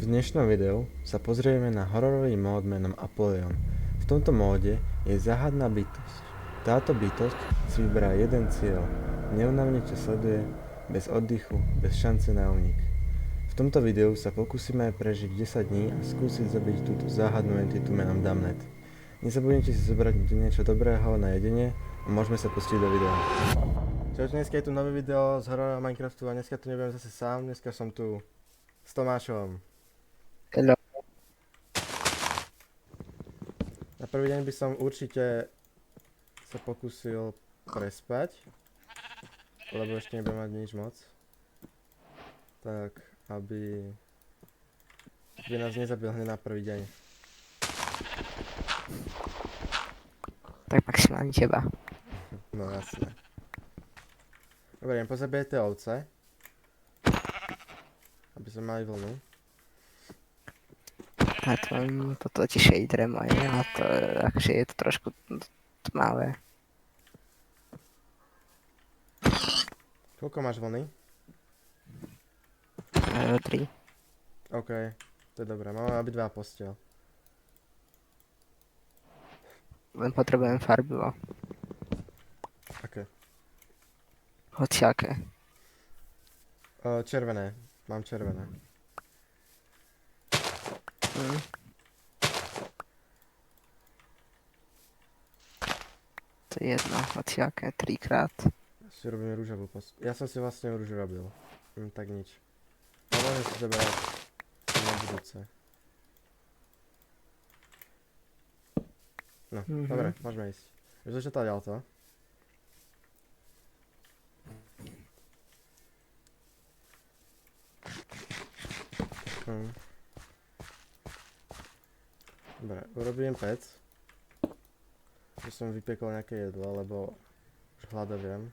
V dnešnom videu sa pozrieme na hororový mód menom Apollyon. V tomto móde je záhadná bytosť. Táto bytosť si vyberá jeden cieľ, neúnavne ťa sleduje, bez oddychu, bez šance na únik. V tomto videu sa pokúsime prežiť 10 dní a skúsiť zabiť túto záhadnú entitu menom Damnet. Nezabudnite si zobrať niečo dobrého na jedenie a môžeme sa pustiť do videa. Čau, dneska je tu nové video z hororového Minecraftu a dneska tu nebudem zase sám, dneska som tu s Tomášom. Hello. Na prvý deň by som určite sa pokúsil prespať, lebo ešte nebudem mať nič moc. Tak, aby nás nezabil hneď na prvý deň. Tak maximálne teba. No jasne. Dobre, pozabijete ovce, aby sme mali vlnu. A toto ti shader moje, a to akože je to trošku tmavé. Koľko máš vlny? 3. OK, to je dobré, máme obidva posteľ. Len potrebujem farbivo. Aké? Hociaké. Červené, mám červené. To je jedno, hociaké, 3-krát. Si robíme rúžovú posteľ. Ja som si vlastne rúžu robil. Tak nič. No môžem si zobrať na budúce. No, dobre, môžeme ísť. Už začal ďalto. Dobre, urobím pec. Že som vypiekol nejaké jedlo, lebo už hľadoviem.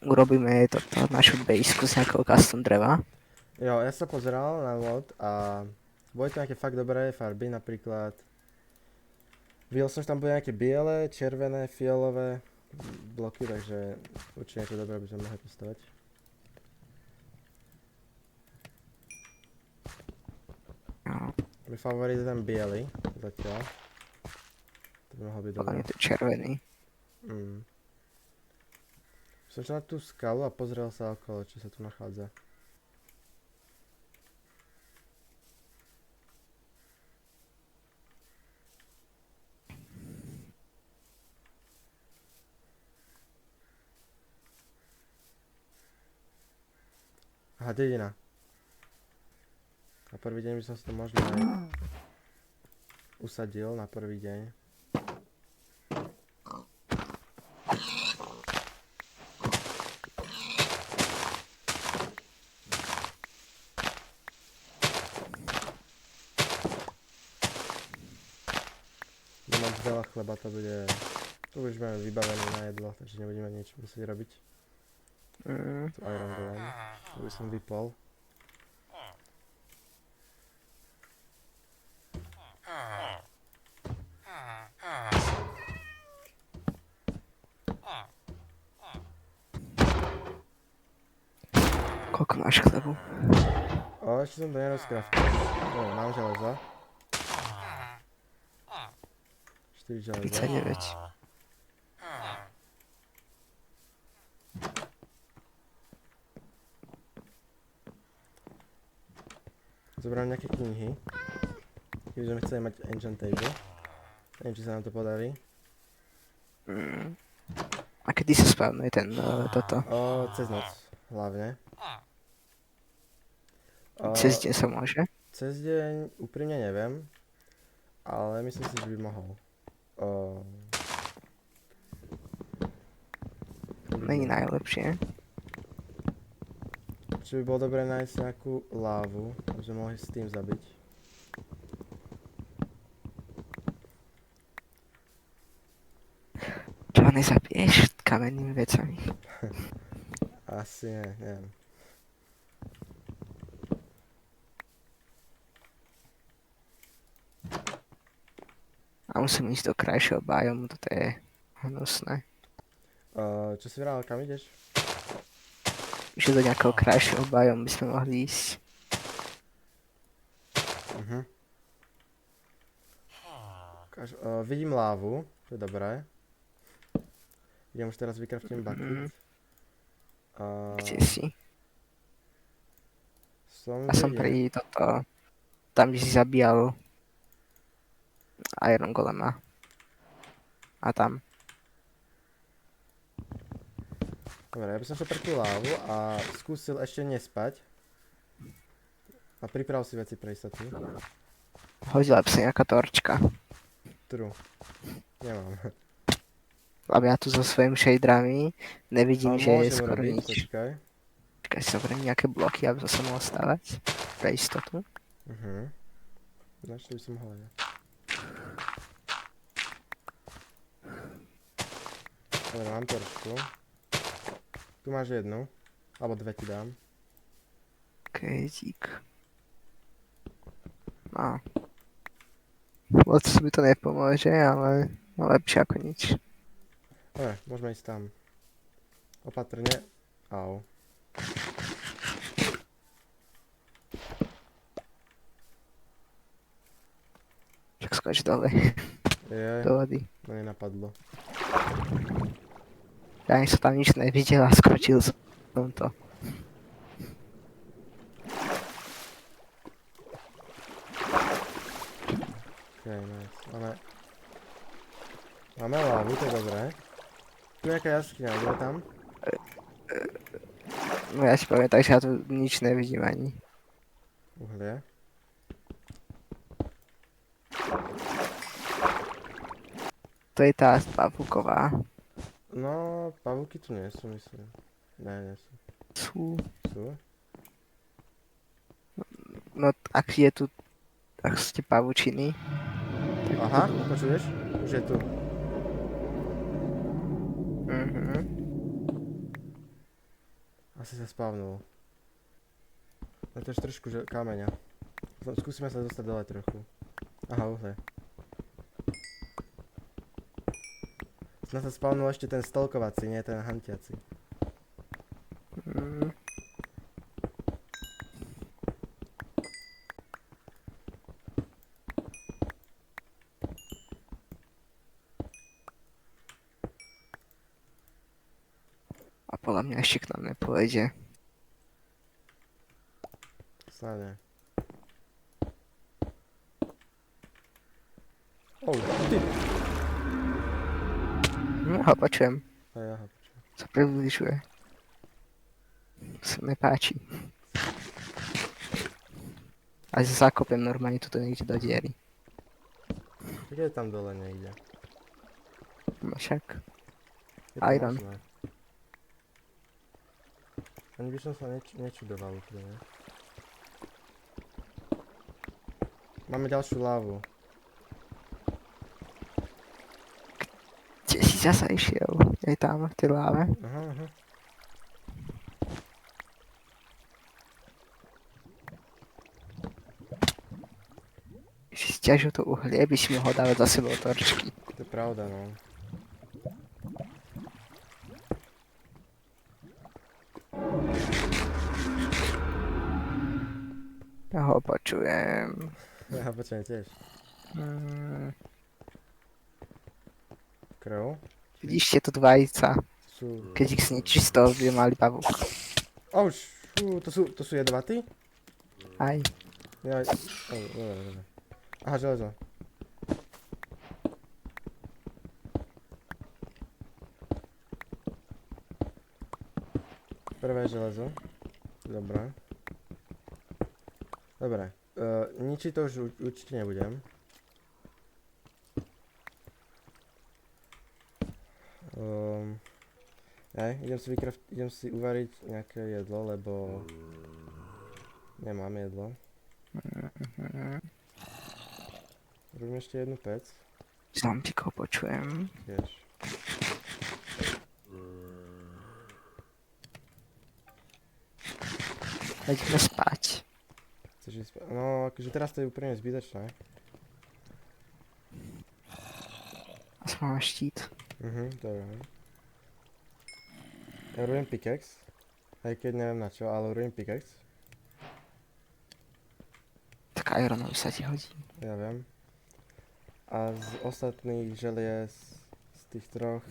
Urobíme našu bejsku z nejakého custom dreva. Jo, ja sa pozeral na mod a boli to nejaké fakt dobré farby, napríklad videl som, že tam boli nejaké biele, červené, fialové bloky, takže určite niečo dobré by sme mohli postavať. No, Môj favorit je ten biely, zatiaľ. To by mohol byť dobré. je to červený. Som šiel na tú skalu a pozrel sa okolo, čo sa tu nachádza. Aha, dedina. Na prvý deň by som si to možno aj usadil na prvý deň. Budem mať veľa chleba, to bude... Tu už máme vybavené na jedlo, takže nebudeme nič musieť robiť. Tu iron golem. To by som vypol. Koľko máš chlebu? Ešte som to nerozkraftil. No, mám železo. 4 železo. 39. Zoberám nejaké knihy. Keď sme chceli mať enchant table. Neviem, či sa nám to podarí. A kedy sa spávnuje toto? Cez noc, hlavne. Cez deň sa môže? Cez deň úprimne neviem, ale myslím si, že by mohol. Není najlepšie. Či by bolo dobré nájsť nejakú lávu, aby sme mohli s tým zabiť. Čo nezabiješ kamennými vecami? Asi nie, neviem. A A musím ísť do krajšieho biomu, toto je hnusné. Čo si vral, kam ideš? Že do nejakého krajšieho biomu by sme mohli ísť. Vidím lávu, to je dobré. Idem už teraz vykraftím bucket. Kde si? Som Ja som kde? pri toto... Tam, kde si zabíjal Iron Golema. A tam. Dobre, ja by som šiel pre tú lávu a skúsil ešte nespať. A priprav si veci pre istotu. Hodila by sa nejaká torčka. True. Nemám. Lebo ja tu so svojimi shaderami nevidím, Ale že je môžem skoro robiť, nič. počkaj. Počkaj, si zoberiem nejaké bloky, aby som sa mohol stavať. Pre istotu. Na čo by som mohol ja? Dobre, mám torčku. Tu máš jednu. Alebo dve ti dám. Okej, dík. No. Moc mi to nepomôže, ale lepšie ako nič. Dobre, môžeme ísť tam. Opatrne. Au. Však skoč dole. Je, Do vody. no nenapadlo. Ja ani som tam nič nevidel a skočil som to. Okej, nice. Máme lávu, to je dobré. Tu je nejaká jaskyňa, ideme tam? No ja si poviem tak, že ja tu nič nevidím ani. Uhlie. To je tá pavúková. No, pavúky tu nie sú, myslím. Ne, nie sú. Sú. Sú? No ak je tu... Ak ste pavučiny. Aha, počuješ? Už je tu. Asi sa spavnul. No to je trošku kameňa. Skúsime sa dostať dole trochu. Aha, uhlie. Snad sa spavnul ešte ten stalkovací, nie ten hantiaci. A podľa mňa ešte k nám nepôjde. Snad nie. Oh, ty! No ho počujem. Aj ja ho počujem. Sa približuje. Sa mi páči. A sa zakopem normálne tuto niekde do diery. Kde je tam dole niekde? No však. Je to Iron. možné. Ani by som sa nečudoval úplne. Máme ďalšiu lávu. Kde si zasa išiel? Je tam v tej láve. Aha. Si stiažil to uhlie, by si mohol dávať za sebou torčky. To je pravda, no. Ja ho počujem. Ja počujem tiež. Krv. Vidíš tieto dvajica. Sú... Keď ich zničíš z toho, by mali pavúk. Ouch! To sú jedovatí? Aj. Ja... Dobre. Aha, železo. Prvé železo. Dobre. Dobre. Ničiť to už určite nebudem. Idem si uvariť nejaké jedlo, lebo nemám jedlo. Robím ešte jednu pec. Zombíkov počujem. Tiež. Ideme spať. Chceš ísť No, akože teraz to je úplne zbytočné. Mám štít. Dobre. Ja robím pickaxe. Aj keď neviem na čo, ale robím pickaxe. Tak ironový sa ti hodí. Ja viem. A z ostatných želiez, z tých troch,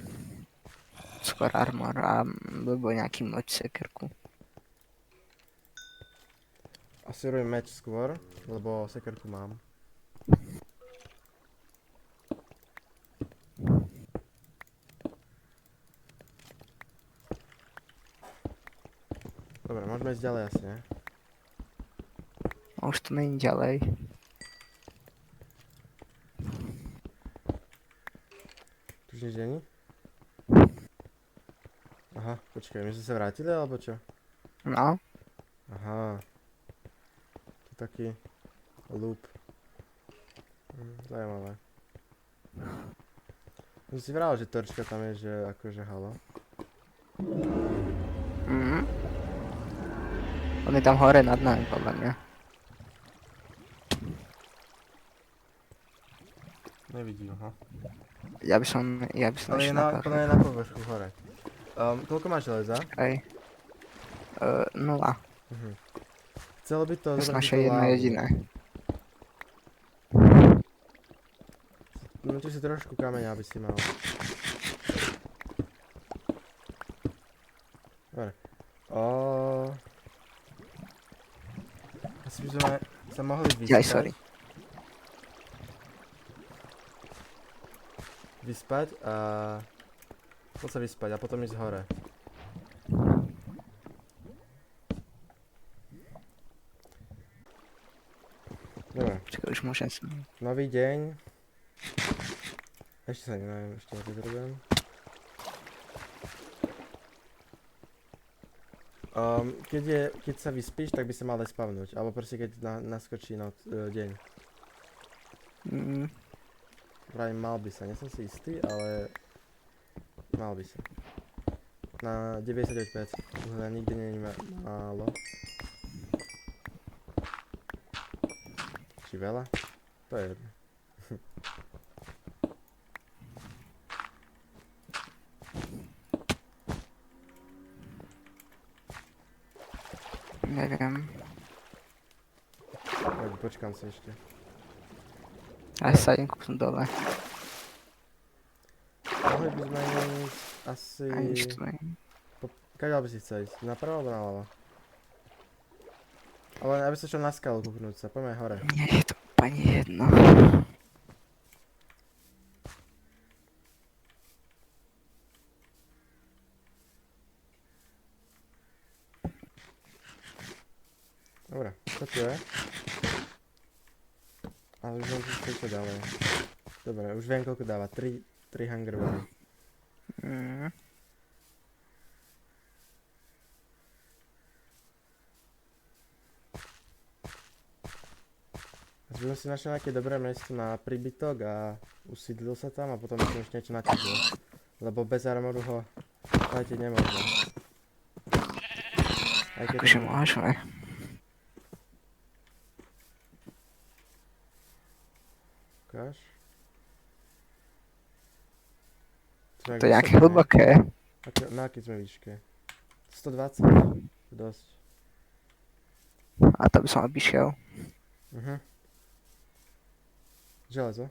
Skôr armor a alebo nejaký moč sekerku. asi robím meč skôr, lebo sekerku mám. Dobre, môžeme ísť ďalej asi, ne? A už to není ďalej. Tu už nič není? Aha, počkaj, my sme sa vrátili, alebo čo? No, Aha. To je taký loop. Zajímavé. Som si vral, že torčka tam je, že akože halo. on je tam hore nad nami, podľa mňa. Nevidím ho. Ja by som Ale je ešte na, na podľa mňa na povrchu hore. Koľko máš železa? Hej. 0. Chcelo by to To zobrať naše túto jedno lávu. jediné. No tu si trošku kameňa, aby si mal. Dobre. Asi by sme sa mohli Jaj, sorry. Vyspať a... Poď sa vyspať a potom ísť hore. Dobre, Počkaj, už môžem sa... nový deň. Ešte sa neviem, ešte nevydrubujem. Keď sa vyspíš, tak by sa mal aj spavnúť. Alebo proste keď naskočí deň. Vraj mal by sa, nie som si istý, ale mal by sa. Na 99%. Uhlia nikdy nie je málo. Či veľa? To je jedno. Neviem. Počkám si ešte. Ja sa idem kúpnúť dole. Mohli by sme ísť asi... A nič tu nie. Kaďal by si chcel ísť? Napravo alebo naľavo? Ale aby sa šiel na skalu kúknúť sa, poďme hore. Nie je to úplne jedno. Dobre, čo tu je? Ale už mám tu čo ďalej. Dobre, už viem koľko dáva. 3 hunger body. By som si našiel nejaké dobré miesto na príbytok a usídlil sa tam a potom by som ešte niečo naťažil. Lebo bez armoru ho nájsť nemôžem. Akože môžeme. Ukáž. To je nejaké hlboké. Na akej sme výške? 120. Dosť. A to by som obišiel. Železo.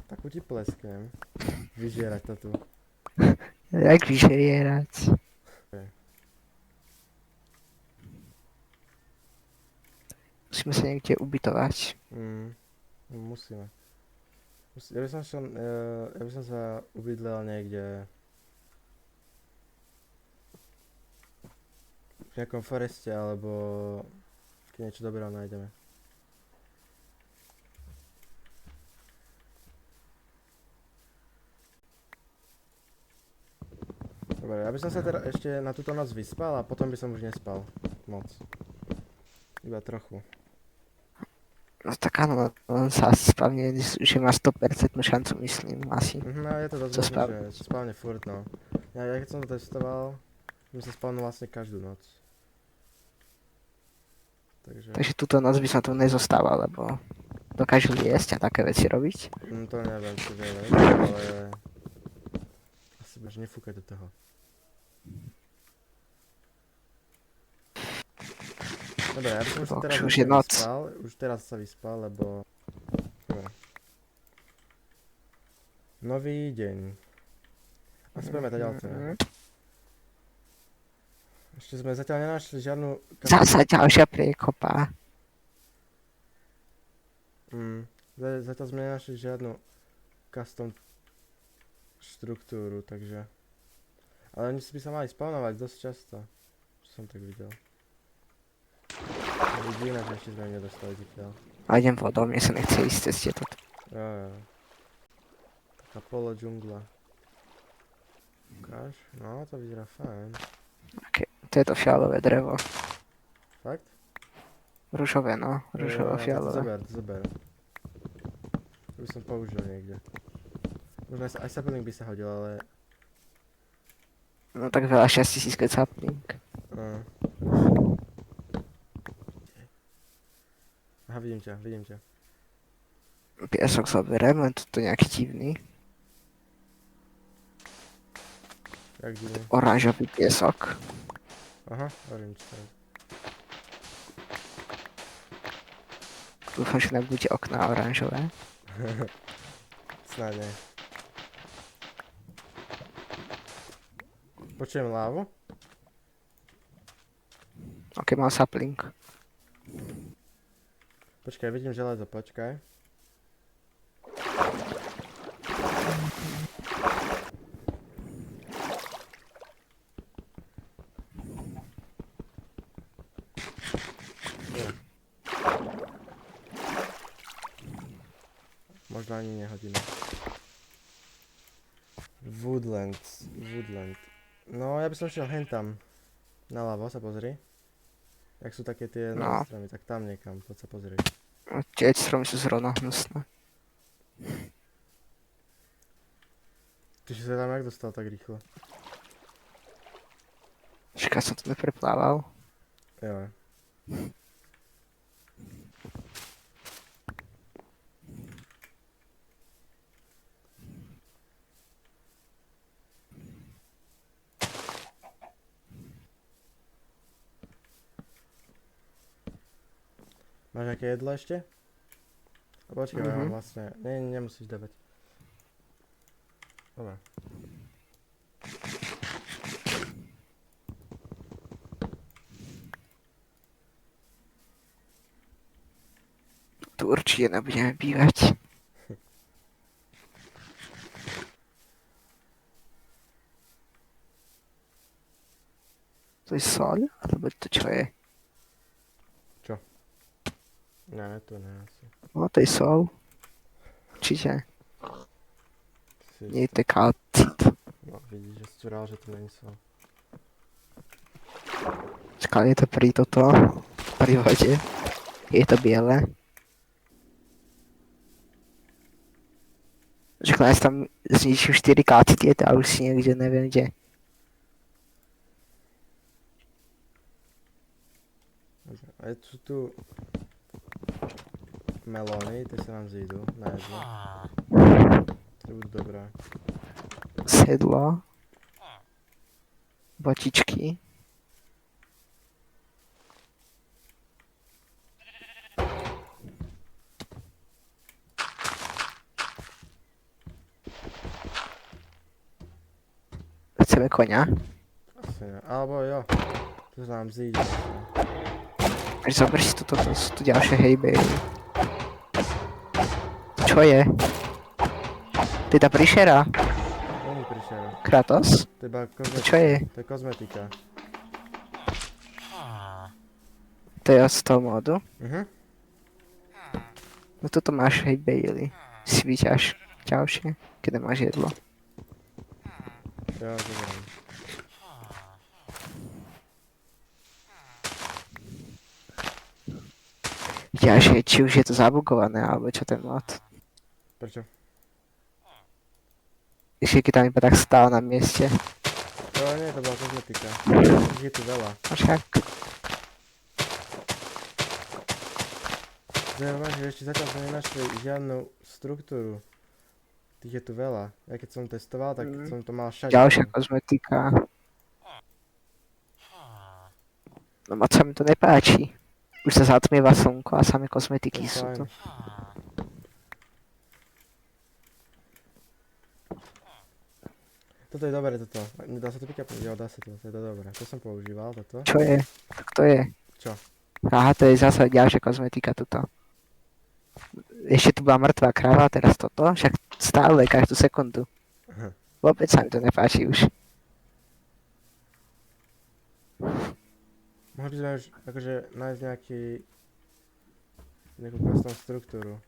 Takú ti plesknem. Vyžierať to tu. Jak vyžerierať? Musíme sa niekde ubytovať. Musíme. Ja by som sa ubydlel niekde v nejakom foreste, alebo keď niečo dobrého nájdeme. Dobre, ja by som sa teda ešte na túto noc vyspal a potom by som už nespal moc. Iba trochu. No tak áno, on sa spavne, že má 100% šancu, myslím, asi. No je to dosť možné, že spavne furt, no. Ja keď som to testoval, mi sa spavnul vlastne každú noc. Takže túto noc by som tu nezostával, lebo dokážu jesť a také veci robiť. To neviem, či vieš, ale asi budeš nefúkať do toho. Dobre, ja by som sa teraz Už je noc. vyspal, už teraz sa vyspal, lebo... Dobre. Nový deň. Asi budeme tak ďalej. Ešte sme zatiaľ nenašli žiadnu... Zasa ďalšia priekopa. Zatiaľ sme nenašli žiadnu custom štruktúru, takže... Ale oni by sa mali spawnovať dosť často. Čo som tak videl. Vidíme, že ešte sme nedostali zatiaľ. A idem vodou, mne sa nechce ísť cez tieto. Jo. Taká polo džungla. Ukáž? No, to vyzerá fajn. Okay. To je to fialové drevo. Fakt? Ružové, no. Ružovo-fialové. To zober. To by som použil niekde. Možno aj sapling by sa hodil, ale... No tak veľa šťastí si skôr sapling. Aha, vidím ťa. Piesok zoberiem, len toto nejaký divný. Jak divný? Oranžový piesok. Aha, orange tak. Dúfam, že nebude okná oranžové. Snáď nie. Počujem lávu? Ok, mám sapling. Počkaj, vidím železo, počkaj. Možno ani nehodíme. Woodland. No, ja by som šiel hentam. Naľavo sa pozri. Jak sú také tie stromy, tak tam niekam, poď sa pozrieť. Tie stromy sú zrovna hnusné. Ty si sa tam jak dostal tak rýchlo? Čaká, som tu nepreplával. Jo. Máš nejaké jedlo ešte? Počkaj, ja mám vlastne... Nie, nemusíš dávať. Dobre. Tu určite nebudeme bývať. To je soľ? Alebo to čo je? Ne, to ne asi. No, to je sol. Určite. Si Nie, to je kalcit. No, vidíš, že stúral, že to není sol. Čakal, je to pri toto. Pri vode. Je to biele. Čakal, ja tam zničím 4 kalcity a už si niekde neviem kde. A sú tu melóny, tie sa nám zídu na jedlo. To budú dobré. Sedlo. Botičky. Chceme koňa. Asi ne. Alebo jo. To sa nám zíde. Zober si toto, sú tu ďalšie hejby. Čo je? To je tá príšera? Není príšera. Kratos? To je iba kozmetika. Čo je? To je kozmetika. To je z toho módu? No toto máš hej Bailey. Si vyťaž ďalšie, keď máš jedlo. Ja zoberiem. Ďalšie, či už je to zabugované, alebo čo ten mod. Prečo? Ešte keď tam iba tak stál na mieste. Jo, nie, to bola kozmetika. Je tu veľa. A však. Zaujímavé, že ešte zatiaľ sme nenašli žiadnu struktúru. Tých je tu veľa. Ja keď som testoval, tak som to mal všade. Ďalšia kozmetika. No moc sa mi to nepáči. Už sa zatmieva slnko a samé kozmetiky To je sú fajn. tu. Toto je dobré, toto. Dá sa to pick-upnúť? Jo, dá sa to je to dobré. To som používal, toto. Čo je? Tak to je. Čo? Aha, to je zase ďalšia kozmetika tuto. Ešte tu bola mŕtvá krava, teraz toto. Však stále, každú sekundu. Aha. Vôbec sa mi to nepáči už. Mohli by sme už akože nájsť nejakú custom struktúru.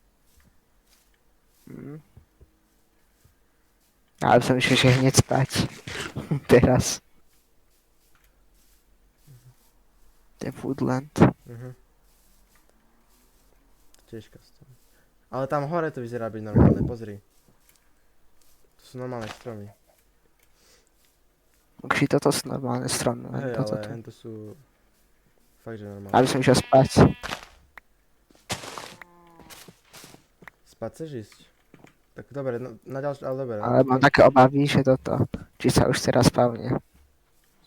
Ale som išiel, že hneď spať. Teraz. To je Woodland. Tiež custom. Ale tam hore to vyzerá byť normálne, pozri. To sú normálne stromy. Ukži, toto sú normálne stromy. len Hej, toto ale tu. hento sú fakt, že normálne. Aby som išiel spať. Spať chceš ísť? Tak dobre, na ďalšie, ale dobre. Ale mám také obavy, že toto. Či sa už teraz spavne.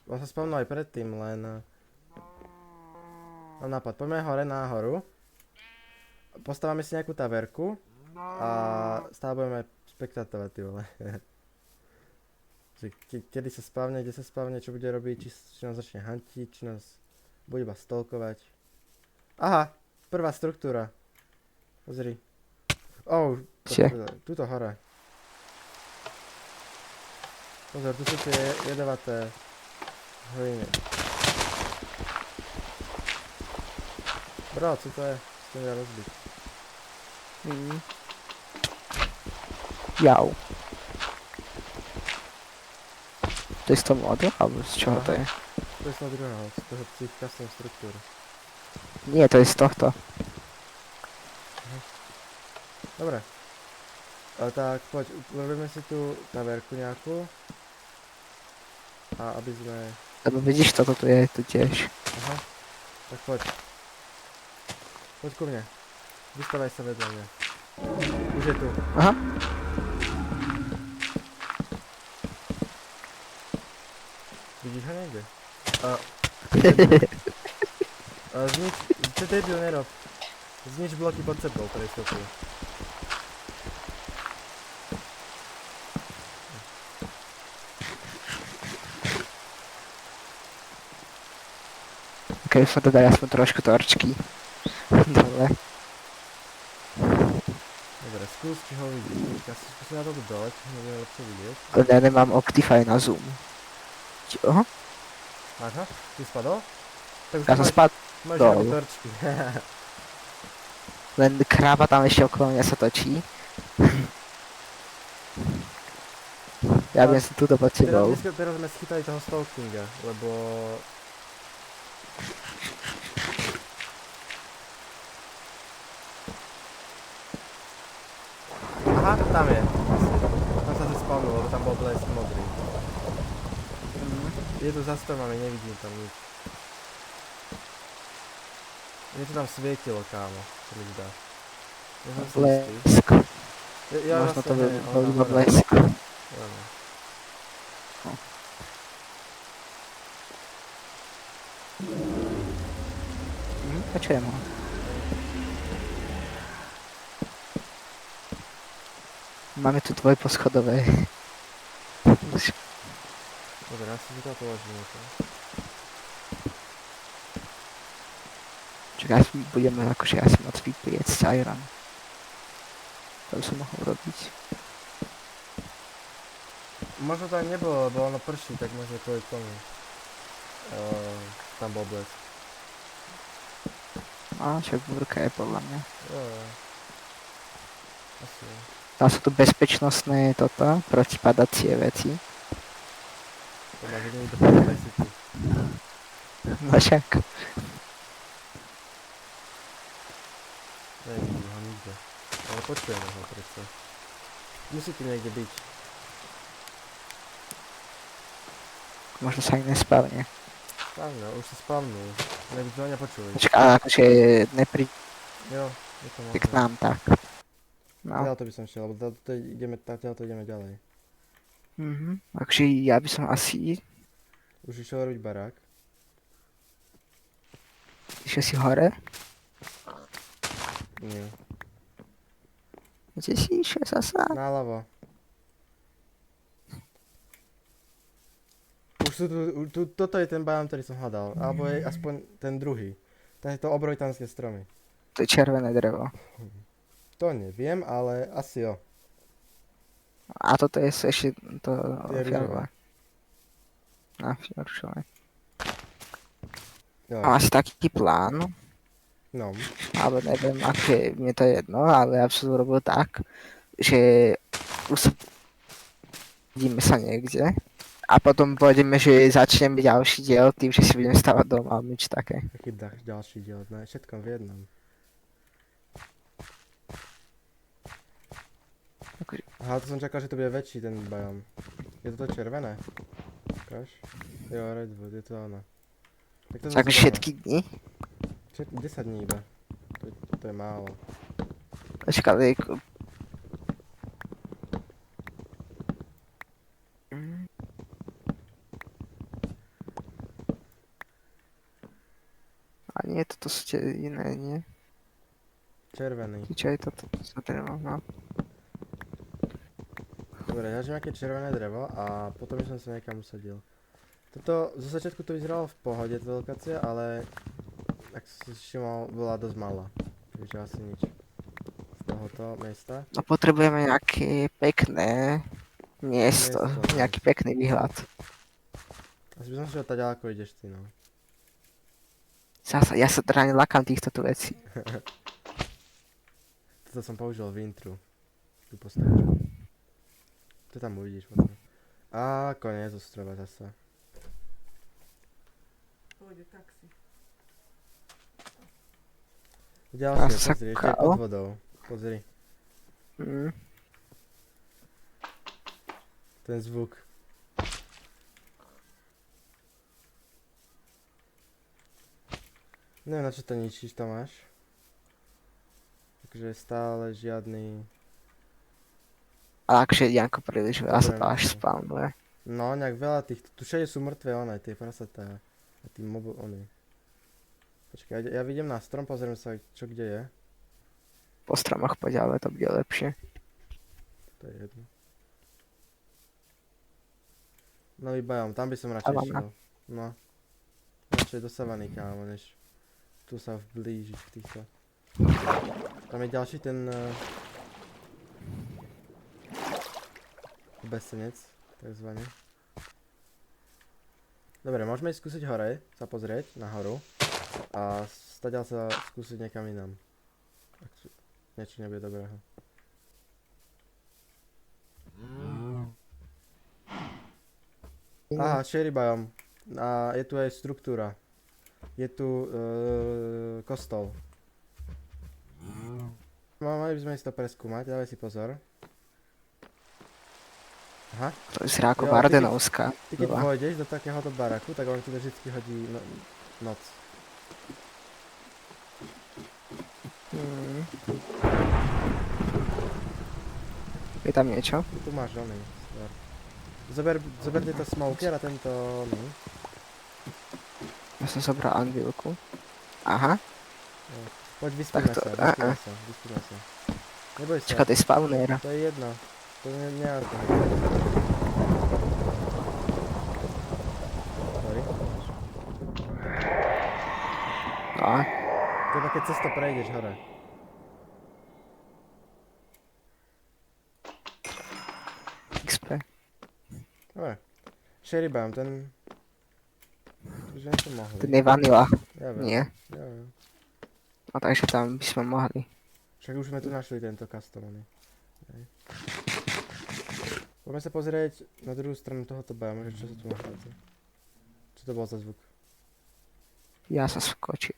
On sa spomnul aj predtým, len... Mám nápad, poďme hore nahoru. Postávame si nejakú taverku. A stále budeme spektátovať, ty vole. Že kedy sa spavne, kde sa spavne, čo bude robiť, či nás začne hantiť, či nás bude iba stalkovať. Aha, prvá struktúra. Pozri. Kde? Tuto hore. Pozor, tu sú tie jedovaté hliny. Bro, co to je? S tým dá rozbiť. Jau. To je z toho modu? Alebo z čoho to je? To je z toho druhého, z toho tých custom struktúr. Nie, to je z tohto. Dobre. Tak poď, urobíme si tu taverku nejakú. A aby sme... Lebo vidíš, toto tu je tu tiež. Aha. Tak poď. Poď ku mne. Vystavaj sa vedľa mňa. Už je tu. Aha. Vidíš ho niekde? Znič... Čo debil nerob? Znič bloky pod sebou pre istotu. Keď som to dali aspoň trošku torčky. Dole. Dobre, skús, či ho vidíš. Ja si skúsim na to dole, či ho nebudeme lepšie vidieť. Ale ja nemám Optify na Zoom. Čo? Máš ho? Ty spadol? Tak už Ja som spad. Máš dolu. robiť torčky. Len kráva tam ešte okolo mňa sa točí. Ja by som tuto pod tebou. Teraz sme schytali toho stalkinga, lebo... Aha, tam je. Tam sa zespavnul, lebo tam bol blesk modrý. Je tu za stromami, nevidím tam nič. Mne to tam svietilo, kámo, čo mi zdá. Ja som si istý. Blesk. Možno to bol iba blesk. Jo, no. Počujem ho. Máme tu dvojposchodové. Dobre, ja si to položím. Čakaj, budeme akože asi moc vypiecť iron. To by som mohol robiť. Možno to aj nebolo, lebo ono prší, tak možno kvôli tomu. Tam bol blesk. A však búrka je podľa mňa. Jo. Asi jo. Tam sú tu bezpečnostné toto, protipadacie veci. To máš jedný do City. No však. Nevidím ho nikde. Ale počujeme ho predsa. Musí tu niekde byť. Možno sa aj nespavne. Spavne, už sa spavnul. Nevidím, ho nepočuli. Počkaj, ale akože nepri... Jo, Je to Tak možné. nám tak. No. Zatiaľ to by som šiel, lebo zatiaľ to ideme ďalej. Takže ja by som asi Už išiel robiť barák. išiel si hore. Nie. Kde si išiel zasa? Náľavo. Už toto je ten biom, ktorý som hľadal. Alebo je aspoň ten druhý. To je to obrovitánske stromy. To je červené drevo. To neviem, ale asi jo. A toto je ešte to Je fialové. rúžové. No, fialové. Jo. Mám asi taký plán, No. alebo neviem, aké, mne to je jedno, ale ja by som to robil tak, že usadíme sa niekde a potom pôjdeme, že začneme ďalší diel tým, že si budeme stavať dom alebo niečo také. Taký ďalší diel. No, všetko v jednom. Akože- Aha, to som čakal, že to bude väčší ten biom. Je to červené? Ukáž? Jo, redwood, je to ono. Tak to Tak zoberme. všetky dni. 10 dní iba. To je málo. Počkaj, a nie, toto sú tie iné, nie? Červený. Čo je toto? Sa drevo, no. Dobre, ja nejaké červené drevo a potom by som sa niekam usadil. Toto, zo začiatku to vyzeralo v pohode, tá lokácia, ale ak si všimol, bola dosť malá. Takže asi nič. Z tohoto miesta. No potrebujeme nejaké pekné miesto, Miesto, nejaký pekný výhľad. Asi by som šiel tak ďaleko ideš ty, no. Zasa, ja sa teda nelakám týchto tu vecí. Toto som použil v intru. Tu postavičku. To tam uvidíš potom. A koniec ostrova zasa. Pôjde taxi. Ďalšie, sa pozri, ešte je kal. pod vodou. Pozri, Mm. ten zvuk. Neviem, na čo to ničíš, Tomáš. Takže stále žiadny... Ale akože Janko príliš veľa sa to Dobre, až no. spawnuje. No, nejak veľa tých... Tu všade sú mŕtve one, tie prasatá. A tí oni. Počkaj, ja vidím na strom, pozriem sa, čo kde je. Po stromoch poď, ale to bude lepšie. To je jedno. Nový biom, tam by som radšej Savana. šiel. No. Radšej do savany, kámo, než tu sa vblížiť v týchto. Tam je ďalší ten... Besenec, takzvaný. Dobre, môžeme ísť skúsiť hore, sa pozrieť nahoru. A stadiaľ sa skúsiť niekam inám. Ak niečo nebude dobrého. Aha, Sherry biom. A je tu aj štruktúra. Je tu kostol. Mali by sme si to preskúmať, dávaj si pozor. Aha, To vyzerá ako Jo, Bardenovská. ty keď budova. pôjdeš do takéhoto baraku, tak on ti vždycky hodí noc. Mm. Je tam niečo? Tu máš oný. Zober tieto smoker a tento oný. Ja som zobral anvilku. Aha, Poď, vyspíme Tak to- sa, vyspíme sa. Neboj sa, čaká, to je spawner. to je jedno. To neargument. Sorry. No, Teba keď cez to prejdeš hore. XP. Dobre. Sherry biom, ten... Že niečo mohli. To nie je vanila. Ja viem. Nie. Ja viem. No takže tam by sme mohli. Však už sme tu našli tento customný. Hej. Poďme sa pozrieť na druhú stranu tohoto biomu, že čo sa tu nachádza. Čo to bol za zvuk? Ja sa skočil.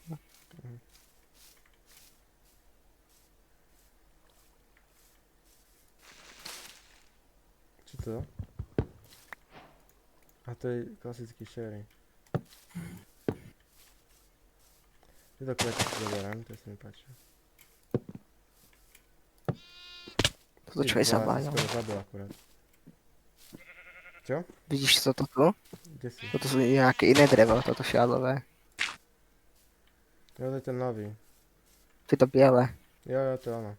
Čo to? A to je klasický sherry. Tieto kvety si zoberiem, to sa mi páči. Toto čo je Ty vole, ja zabájal. som skoro zabil akurát. Čo? Vidíš toto tu? Kde si? Toto sú nejaké iné drevo, toto fialové. Jo, to je ten nový. To je to biele. Jo, to je ono.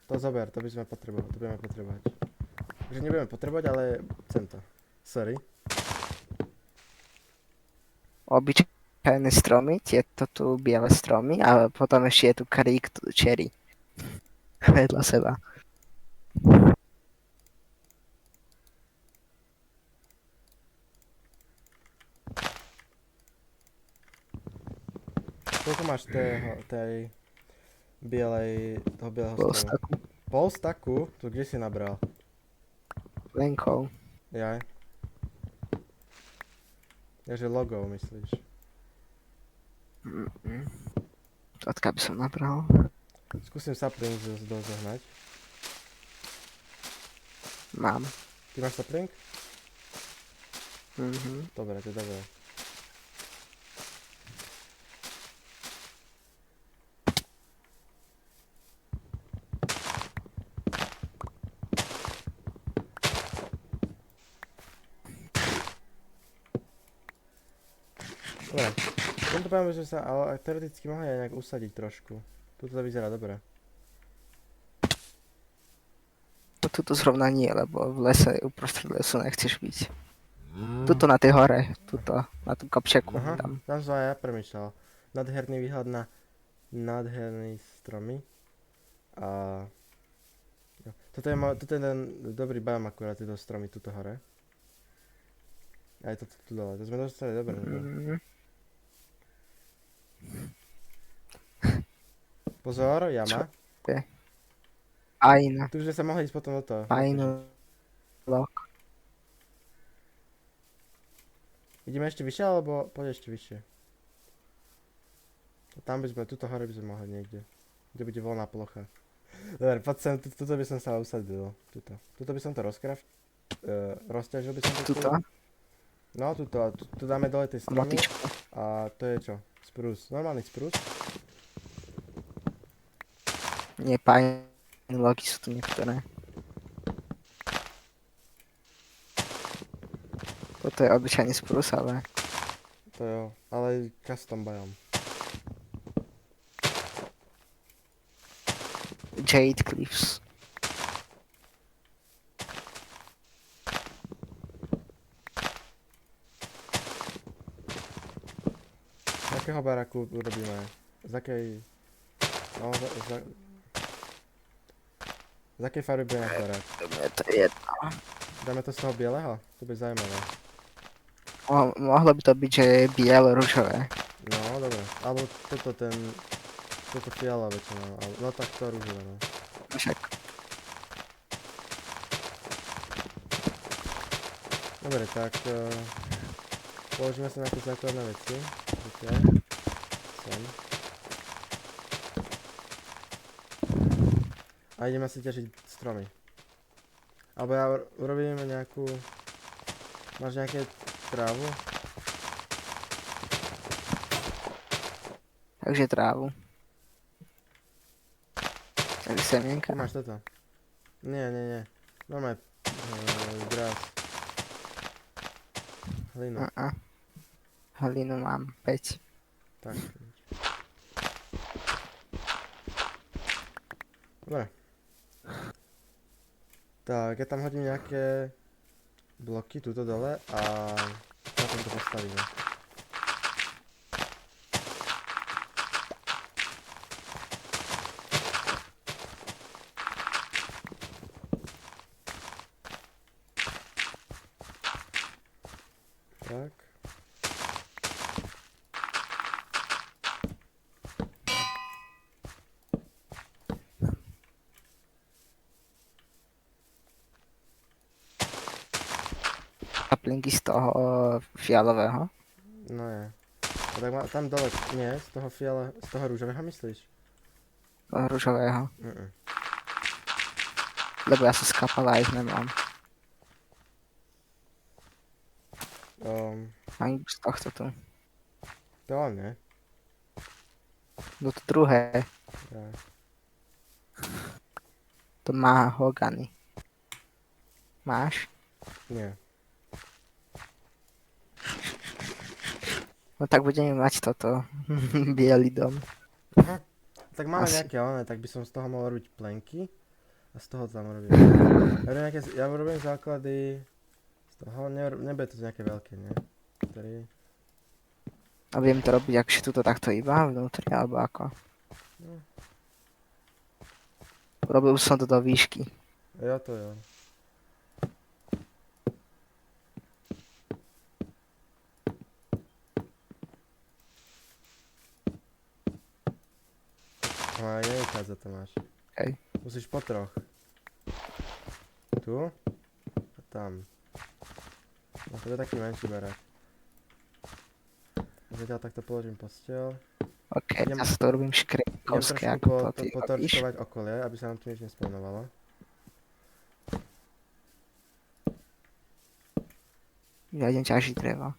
To zober, to by sme potrebovali, to budeme potrebovať. Takže nebudeme potrebovať, ale chcem to. Sorry. Obyčajné stromy, tieto tu biele stromy a potom ešte je tu krík cherry. Vedľa seba. Koľko máš tej toho bieleho Bol stromu? staku Pol staku? To kde si nabral? lenkou. Jaj. Jaže logov myslíš? Odkiaľ by som nabral? Skúsim sapling dozohnať. Mám. Ty máš sapling? Mhm. Dobre, to je dobré. Dobre, v tomto pánu by sme sa ale teoreticky mohli aj nejak usadiť trošku. Tuto to vyzerá dobre. No tuto zrovna nie, lebo v lese, uprostred lesu nechceš byť. Tuto na tej hore, tuto, na tom kopčeku, Aha, tam. tam som aj ja premýšľal. Nádherný výhľad na nádherný stromy. A... jo. Toto je ten dobrý biom akurát, tieto stromy tuto hore. Aj toto tu dole, to sme dostali dobre. Mhm. Pozor, jama. Fajn, Tu už sme sa mohli ísť potom do toho. fajn lok. Ideme ešte vyššie, alebo poď ešte vyššie? Tam by sme, tuto hore by sme mohli niekde. Kde bude voľná plocha. Dobre, poď sem, tuto by som sa usadil. Tuto by som to rozťažil by som to. Tuto, No, tuto, tu dáme dole tie stromy. motičku. A to je čo? Spruce. Normálny spruce. Nie, fajn loky sú tu niektoré. Toto je obyčajný spruce, ale To jo, ale custom biome. Jade Cliffs. Z akého baraku urobíme? Z akej... No, z akej farby bude náš barák? Mne to je jedno. Dáme to z toho bieleho? To bude zaujímavé. Mohlo by to byť, že je bielo-ružové. No, dobre. Alebo toto fialové čo mám. No tak to rúžové, no. Však Dobre, tak položíme sa na tie základné veci. Okay. Sem. A ideme si ťažiť stromy. Alebo ja urobím nejakú... Máš nejaké trávu? takže trávu. Takže semienka. Máš toto? Nie, nie, nie. Normálne gras. Hlinu. Hlinu mám 5. Tak. Dobre. Tak, ja tam hodím nejaké bloky tuto dole a potom to postavíme. Tak. Kaplinky z toho fialového. No je. A tak tam dole, nie, z toho rúžového myslíš? Ružového. Mm. Lebo ja sa skapala a ich nemám. Ani z tohto tu. To on, nie? No to druhé. Ja. To má hogany. Máš? Nie. No tak budeme mať toto. Bielý dom. Aha. Tak máme Asi. nejaké one, tak by som z toho mohol robiť plenky. A z toho tam robím. Ja robím základy. Z toho, nebude to nejaké veľké, nie? 3. A viem to robiť akže tuto takto iba vnútri, alebo ako? No. Robil som to do výšky. Jo, to jo. No a nevychádza to máš. Hej. Musíš po troch. Tu. A tam. No to je taký menší barák. Zatiaľ takto položím posteľ. OK, Idem- ja sa to robím Idem škrikovské, trošku ako to ty robíš. potorčkovať okolie, aby sa nám tu nič nespawnovalo. Ja idem ťažiť drevo.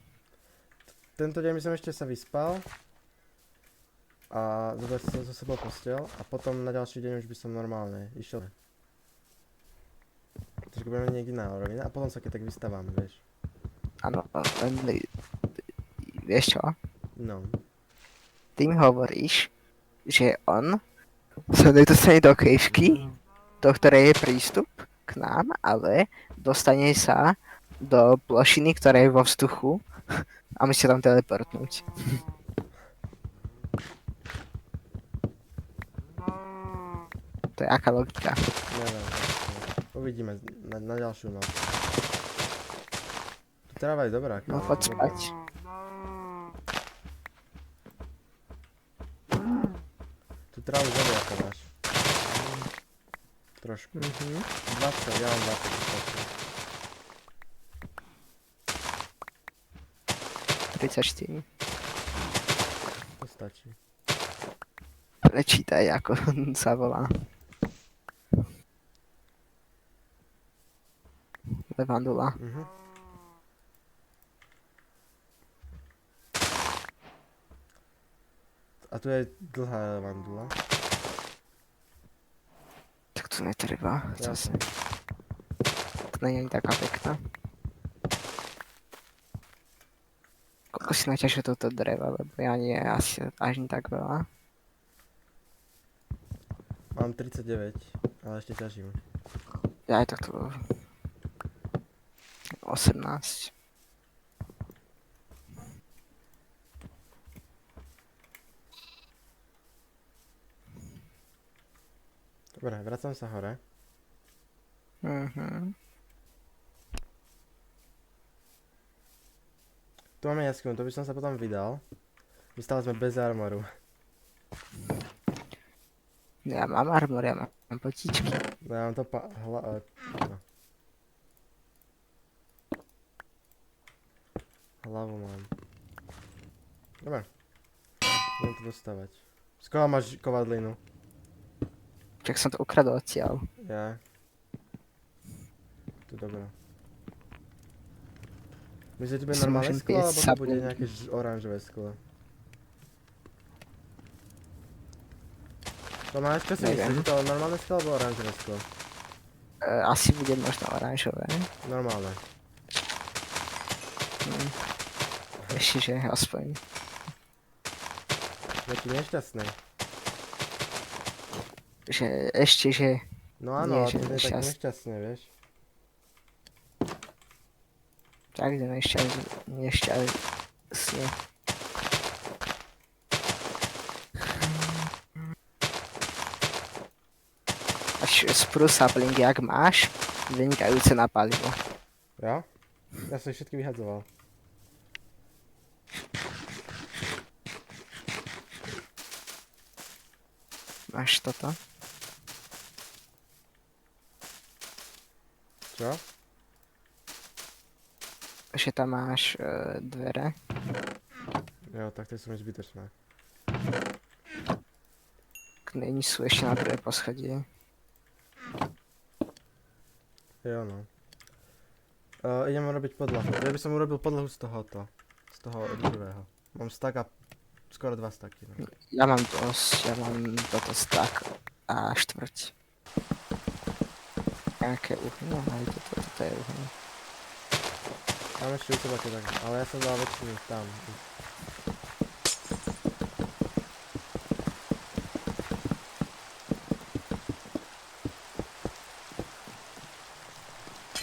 Tento deň by som ešte sa vyspal. A zobrať si so sebou posteľ. A potom na ďalší deň už by som normálne išiel. Trošku budeme niekde na úrovni. A potom sa keď tak vystavám, vieš. Áno, len vieš čo? No. Ty mi hovoríš, že on sa nedostane do kejšky, do ktorej je prístup k nám, ale dostane sa do plošiny, ktorá je vo vzduchu a musí sa tam teleportnúť. To je aká logika? Neviem. Uvidíme na ďalšiu noc. Tu tráva je dobrá. No poď spať. Tu trávu zobrí ako máš. Trošku. 20, ja mám 20 stačí. 34. To stačí. Prečítaj, ako sa volá. Levandula. A tu je dlhá levandula. Tak to netreba. Zase. Jasne. To nie je taká pekná. Koľko si naťažil toto dreva, lebo ja nie asi až nie tak veľa. Mám 39, ale ešte ťažím. Ja aj takto 18. Dobre, vracam sa hore. Tu máme jaskyňu, to by som sa potom vydal. My stále sme bez armoru. Ja mám armor, ja mám potičky. No ja mám to no. Hlavu mám. Dobre. Idem to dostávať. Z koho máš kovadlinu? Čak som to ukradol odtiaľ. Ja. Tu dobré. Myslíte, že to bude Si normálne môžem sklo, alebo piesť to bude saplinky. nejaké oranžové sklo? To máš, čo si Neviem. myslíš, že to je normálne sklo alebo oranžové sklo? Asi bude možno oranžové. Normálne. Ešte, že aspoň. Taký nešťastný. Že ešte, že No áno, Nie, ale že to je tak nešťastný. nešťastné, vieš. tak nešťastne. Až sprú saplingy, ak máš, vynikajúce na palivo. Ja? Ja som ich všetky vyhadzoval. Máš toto? Čo? Že tam máš dvere. Jo, tak to sú mi zbytočné. Není sú ešte na druhé poschodie. Jo no. Idem robiť podlahu. Ja by som urobil podlahu z tohoto. Z toho prvého. Mám stack a skoro 2 stacky. No. Ja mám dosť, ja mám toto stack a štvrť. nejaké uhnie, aj toto je uhnie. Mám ešte u teba keď tak, ale ja som dal väčšinu tam.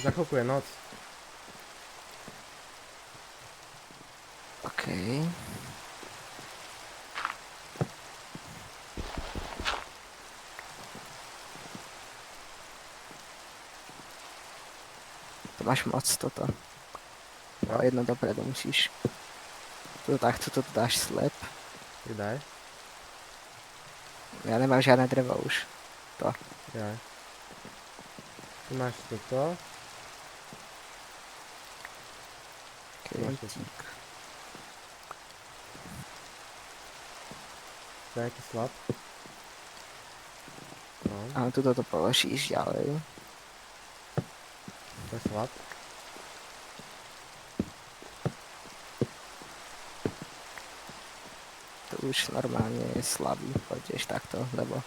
Za chvíľku je noc. Okej. To máš moc toto. Jo. O jedno dopredu musíš. Tu takto to dáš slep. Pridaj. Ja nemám žiadne drevo už. Jaj. Tu máš toto. Okej, Máš toto. tík. To je nejaký slab. No, A tu toto položíš ďalej. to je slab. To už normálne je slabý, pôjdeš takto, lebo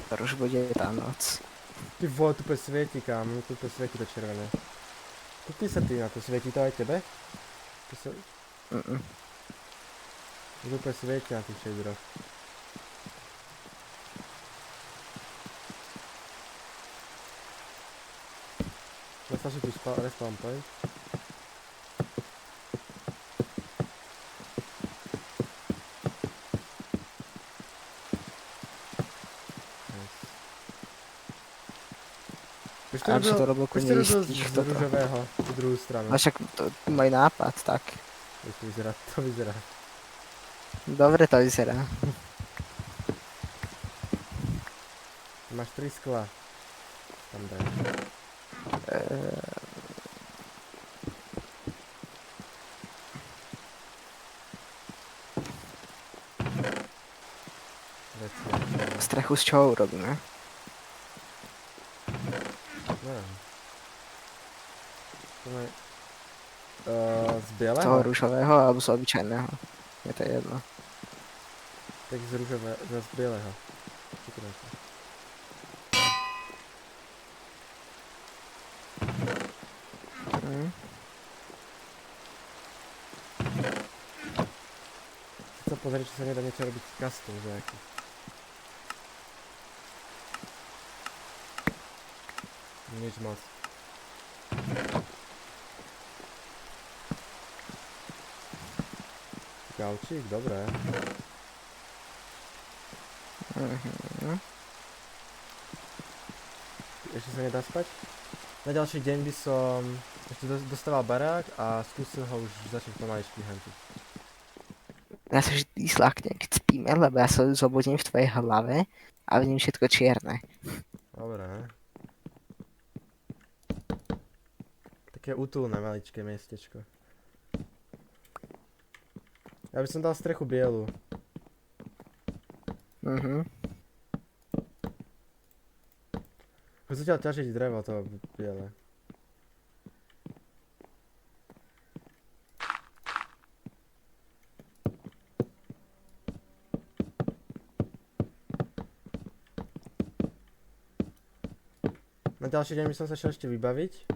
to už bude tá noc. Ty vole, tu svieti, kámo, tu svieti to červené. Kúpni sa ty na to, svieti to aj tebe? Tu sa, Mm-mm. tu svieti na tých shaderoch. Dostal si tu respawn point. A by som to robil Prečo to kľudne robil z tých z toto. rúžového, tú druhú stranu? No však to môj nápad, tak. Jak to vyzerá, to vyzerá. Dobre to vyzerá. Máš 3 skla. Tam daj. Veci. Strechu z čoho urobíme? Neviem. To je... z bieleho? Toho rúžového alebo z obyčajného? Je to jedno. Tak z rúžového, z bieleho. Čo to dáte? Mm. Chcem pozrieť, či sa nedá niečo robiť custom z nejakých. Nič moc. Gaučík, dobré. Mhm. Ešte sa nedá spať? Na ďalší deň by som ešte dostával barák a skúsil ho už začať pomaličky hantiť. Ja sa vždy zlaknem, keď spíme, lebo ja sa zobudím v tvojej hlave a vidím všetko čierne. Dobré. Také útulné maličké miestečko. Ja by som dal strechu bielu. Mhm. Chcem zatiaľ ťažiť drevo, to biele. Na ďalší deň by som sa šiel ešte vybaviť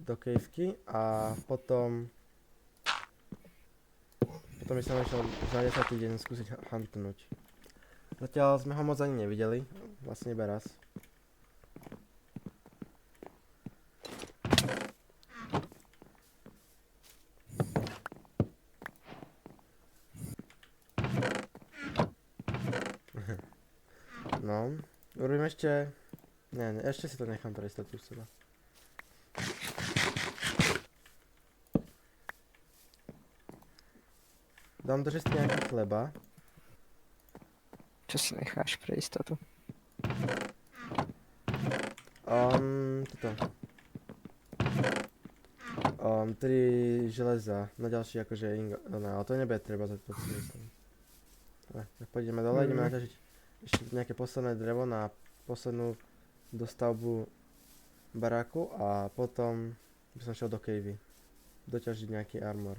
do kejvky a potom by som išiel za 10. deň skúsiť huntnúť. Zatiaľ sme ho moc ani nevideli, vlastne iba raz. No, urobím ešte... Nie, ešte si to nechám pre istotu v seba. Dám do žestky nejaký chleba. Čo si necháš pre istotu? Toto. 3 železa na ďalší akože no, ale to nebude treba za to si myslím. Tak pôjdeme dole, ideme naťažiť ešte nejaké posledné drevo na poslednú dostavbu baráku a potom by som šiel do cavey. Doťažiť nejaký armor.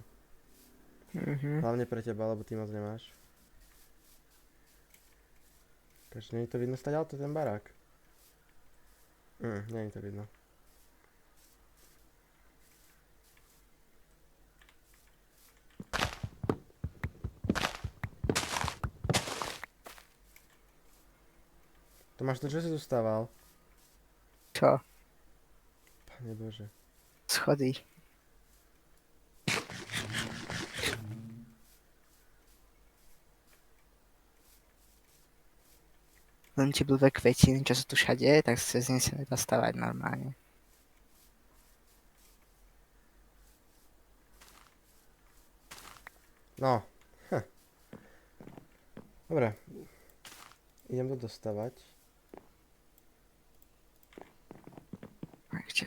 Hlavne pre teba, lebo ty moc nemáš. Takže nie je to vidno stať auto, ten barák. Nie je to vidno. Tomáš, to čo si tu stával? Čo? Pane Bože. Schody. Len tie blbé kvetiny, čo sú tu všade, tak cez ne sa nedá stavať normálne. No. Dobre. Idem to dostavať. Ešte.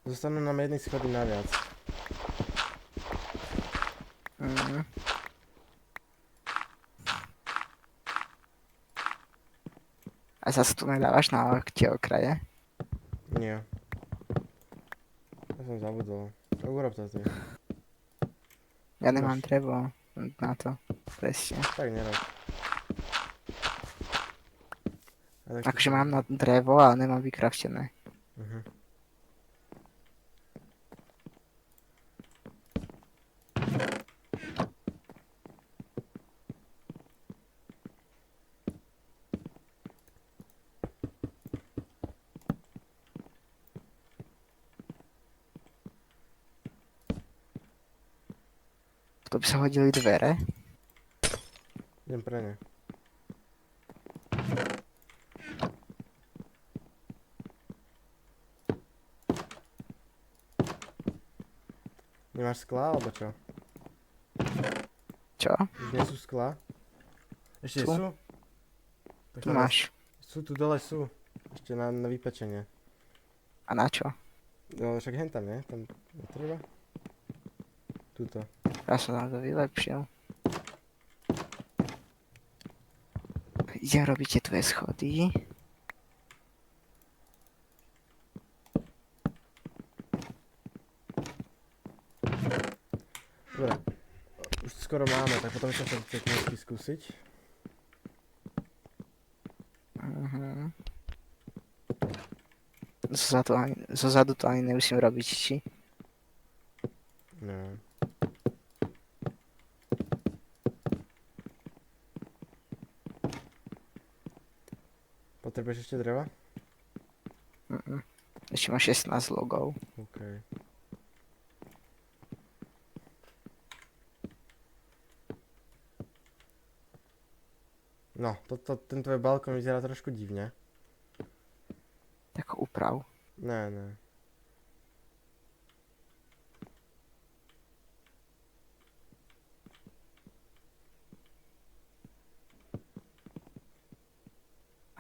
Zostanú nám jedny schody naviac. A zase tu nedávaš na tie okraje? Nie. Ja som zabudol. Urob to ty. Ja nemám Máš. drevo na to. Presne. Tak nerob. A tak Akože mám na drevo, ale nemám vykraftené. To by sa hodili dvere. Idem pre ne. Nemáš skla, alebo čo? Čo? Už nie sú skla? Ešte Sú. sú? Tak Tu máš. Sú, tu dole sú. Ešte na vypečenie. A na čo? No, však hen tam, nie? Tam netreba? Tuto. Ja som nám to vylepšil. Idem robiť tie tvoje schody. Dobre. Už skoro máme, tak potom sa tie knižky skúsiť. Zozadu to ani nemusím robiť, či? No. Potrebuješ ešte dreva? Ešte má 16 logov. OK. No, ten tvoj balkón vyzerá trošku divne. Tak uprav. Ne.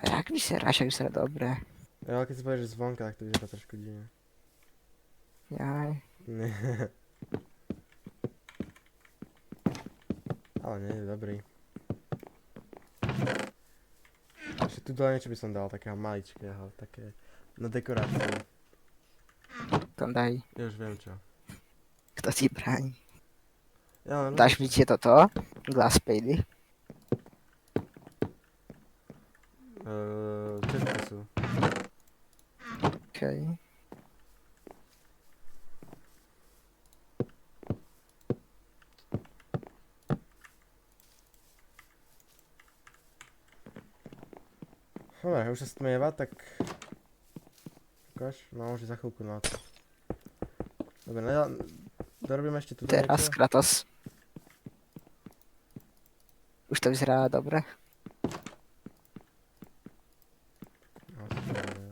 A jak vyseráš, ak vyserá dobre. Ja, ale keď si povieš, že zvonka, tak to vyzerá trošku divne. Jaj. Ne. Ale nie, je dobrý. Ešte tu dole niečo by som dal, takého maličkého, také na dekoráciu. Tam daj. Ja už viem čo. Kto ti bráni? Ja len Dáš mi tie toto? Glass pady. České sú. Okej. Dobre, už sa stmieva, tak... Ukáž? No už je za chvíľku na to. Dobre, dorobíme ešte tu Teraz niečo. Kratos. Už to vyzerá dobre. Asi,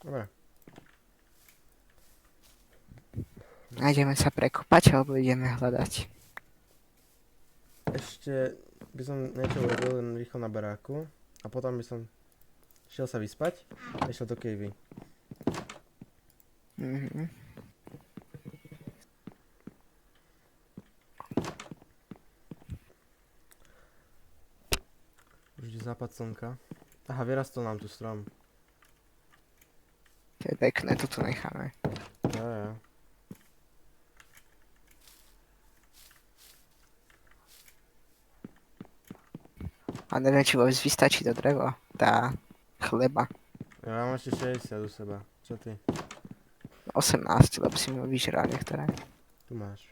Dobre. A ideme sa prekopať, alebo ideme hľadať. Ešte by som niečo urobil len rýchlo na baráku a potom by som šiel sa vyspať a išiel do cavey. Mhm. Už ide západ slnka. Aha, vyrastol nám tu strom. To je pekné, to tu necháme. Jo. A neviem, či vôbec vystačí to drevo. Tá chleba. Ja mám ešte 60 u seba. Čo ty? 18, lebo si mi ho vyžral niektoré. Tu máš.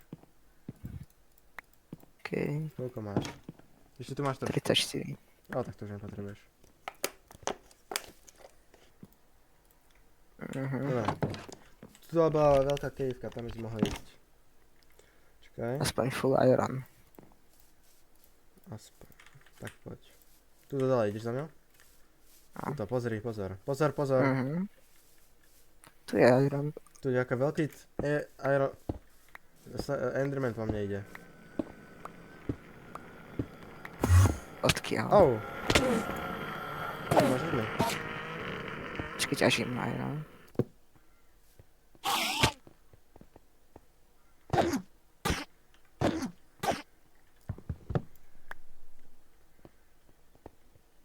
OK. Koľko máš? Ešte tu máš trošku. 34. Tak to už nepotrebuješ. Dobre. Tu bola veľká kejvka, tam by si mohol ísť. Čakaj. Aspoň full iron. Aspoň. Tak poď. Tu dole, ideš za mňou? A. Tuto, pozri, pozor. Pozor. Mhm. Tu je iron. Tu je aká veľký iron... Enderman po mne ide. Odkiaľ? Au! Máš mi. Počkej, ťažím iron.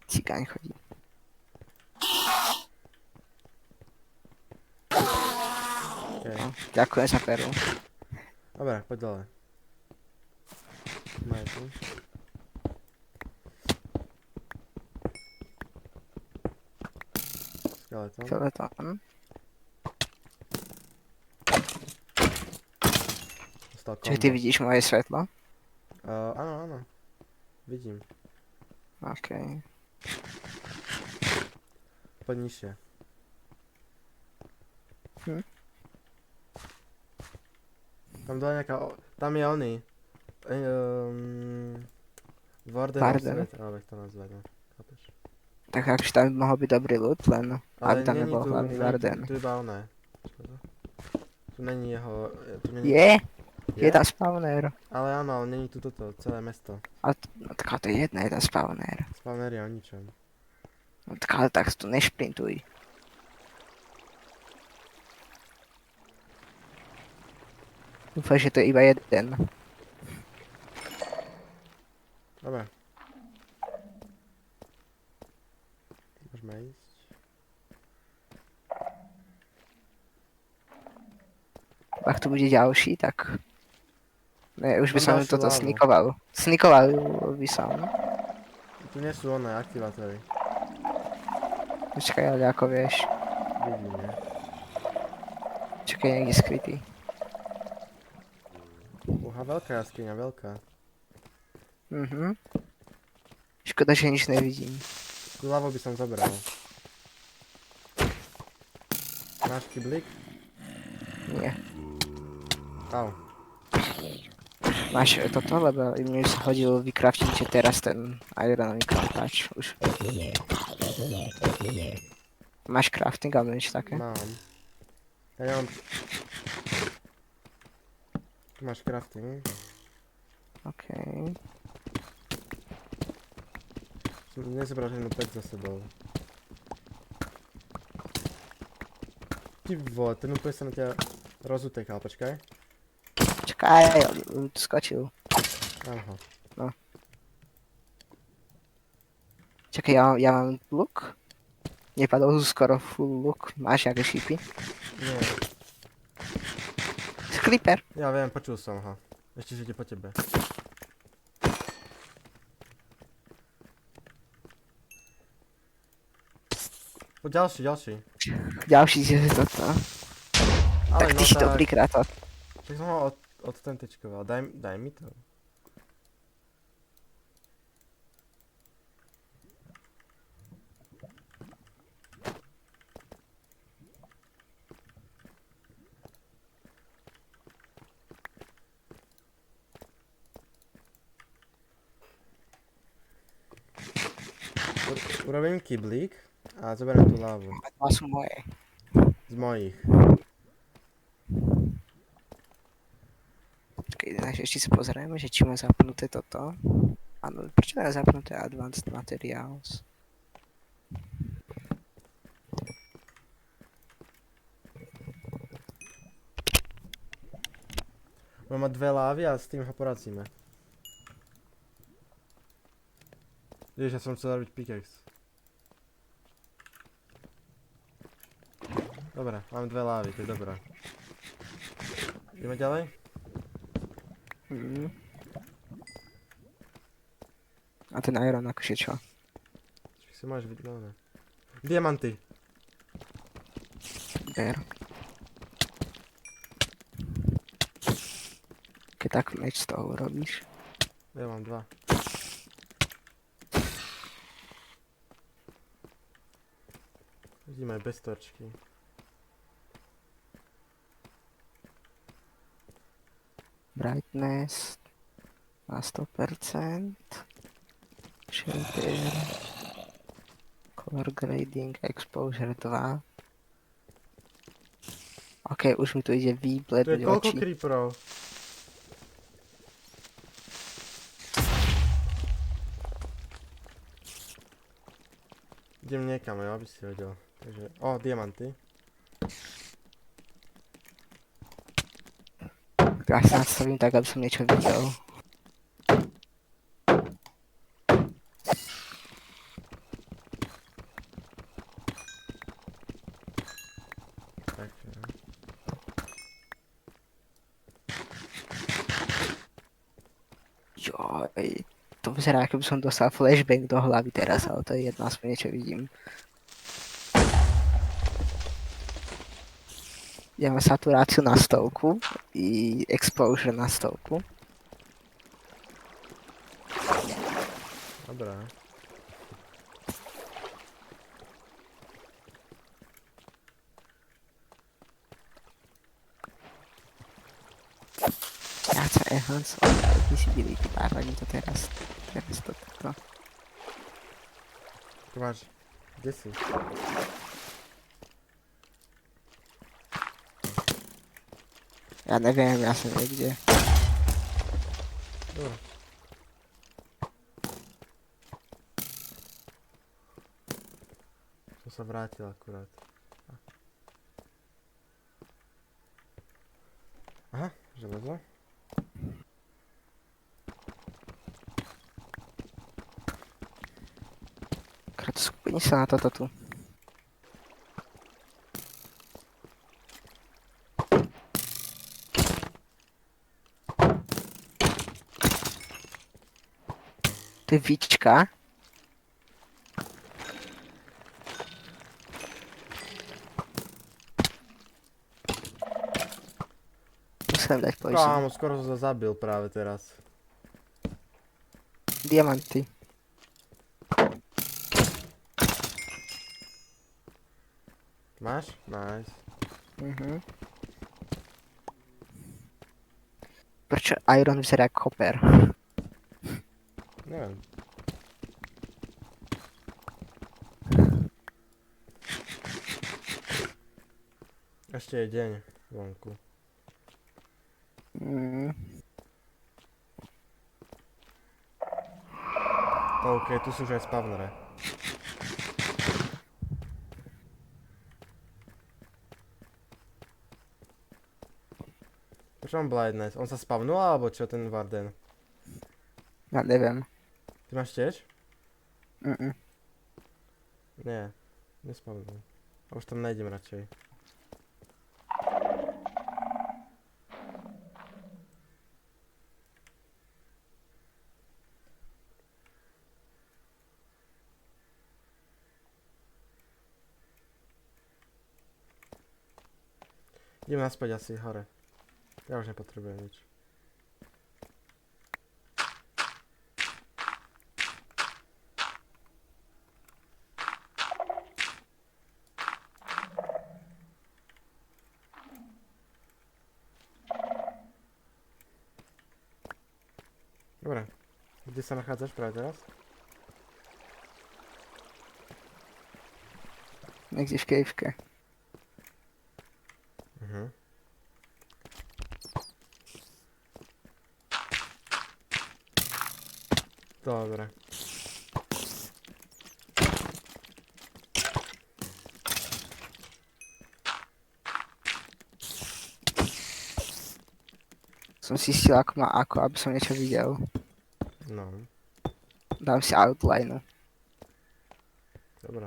Cigáň chodí. Okay. Ďakujem za peru. Dobre, poď dole. Maj tu. Skeleton. Skeleton. Dostal Čiže ty kombo. vidíš moje svetlo? Áno. Vidím. OK. Poď nižšie. Tam dole nejaká... Tam je oný. Warden Warden. svet, alebo jak to nazvať, no. Chápeš? Tak akože tam by mohol byť dobrý loot, len aby tam není nebol hlavný Warden. Tu iba oné. Tu není jeho... Tu není... Je tam spawner. Ale áno, ale není tu toto, celé mesto. No tak ale to je jedna, je tam spawner. Spawner je o ničom. No tak ale tak tu nešprintuj. Dúfam, že to je iba jeden. Dobre. Môžeme ísť. Ak tu bude ďalší, tak... Ne, už by Mám som ďalšiu toto lávu. snikoval. Snikoval by som. Tu nie sú oné aktivátory. Počkaj, ale ako vieš. Vidím, nie? Čakaj, je niekde skrytý. Veľká jaskyňa, veľká. Mhm. Škoda, že nič nevidím. Tu ľavo by som zobral. Máš kyblík? Nie. Au. Máš toto, lebo mne sa hodil vykraftiť teraz ten ironový krampač už. Máš crafting alebo niečo také? Mám. Ja nemám... Tu máš crafting. OK. Som nezobral žiadnu pec za sebou. Ty vole, ten úplne sa na ťa rozutekal, počkaj. Čakaj, skočil. Mám ho. Čakaj, ja mám luk? Nepadol skoro full luk. Máš nejaké šípy? Nie, Creeper. ja viem, počul som ho. Ešte, že ide po tebe. Poď ďalší. Ďalší je toto. Ale Tak ty si dobrý Kratos. Však som ho odtentečkoval, daj mi to. Urobím kyblík a zoberiem tú lávu. A sú moje. Z mojich. Počkej, takže ešte si pozrieme, že či má zapnuté toto. Áno, prečo je zapnuté Advanced Materials? Budem mať 2 lávy a s tým ho porazíme. Vieš, ja som chcel robiť pickaxe. Dobre, mám 2 lávy, to je dobré. Ideme ďalej? A ten iron akože čo? Či si máš vidieť, no ne. Diamanty. Ber. Keď tak meč z toho urobíš. Ja mám 2. Vidím aj bez torčky. Brightness na 100%. Shader. Color grading, exposure 2. OK, už mi tu ide Tu je výblednúť koľko oči. creeperov? Idem niekam, jo, aby si vedel. Takže, diamanty. Ja sa nastavím tak, aby som niečo videl. Takže, Joj, to vyzerá, ako by som dostal flashbang do hlavy teraz, ale to je jedno, aspoň niečo vidím. Ja mám saturáciu na 100 i exposure na 100. dobré. Ja chcem enhance visibility, párvaním to teraz. Teraz toto. Tu máš, kde si? Ja neviem, ja som niekde. Dobre. Som sa vrátil akurát. Aha, železo. Krát skupení sa na toto tu. To je víčka. Musím dať poison. Kámo, skoro som sa zabil práve teraz. Diamanty. Máš? Nice. Prečo iron vyzerá ako copper? Neviem. Ešte je deň vonku. OK, tu sú už aj spavnere. Prečo mám blindness? On sa spavnul alebo čo ten Warden? Ja neviem. Ty máš tiež? Mm-mm. Nie, nespavnul. A už tam nejdem radšej. Idem naspäť asi hore. Ja už nepotrebujem nič. Dobre. Kde sa nachádzaš práve teraz? Niekde v kejvke. Mhm. Dobre. Som si zistil, ako má ako, aby som niečo videl. No, Dám si outline. dobré.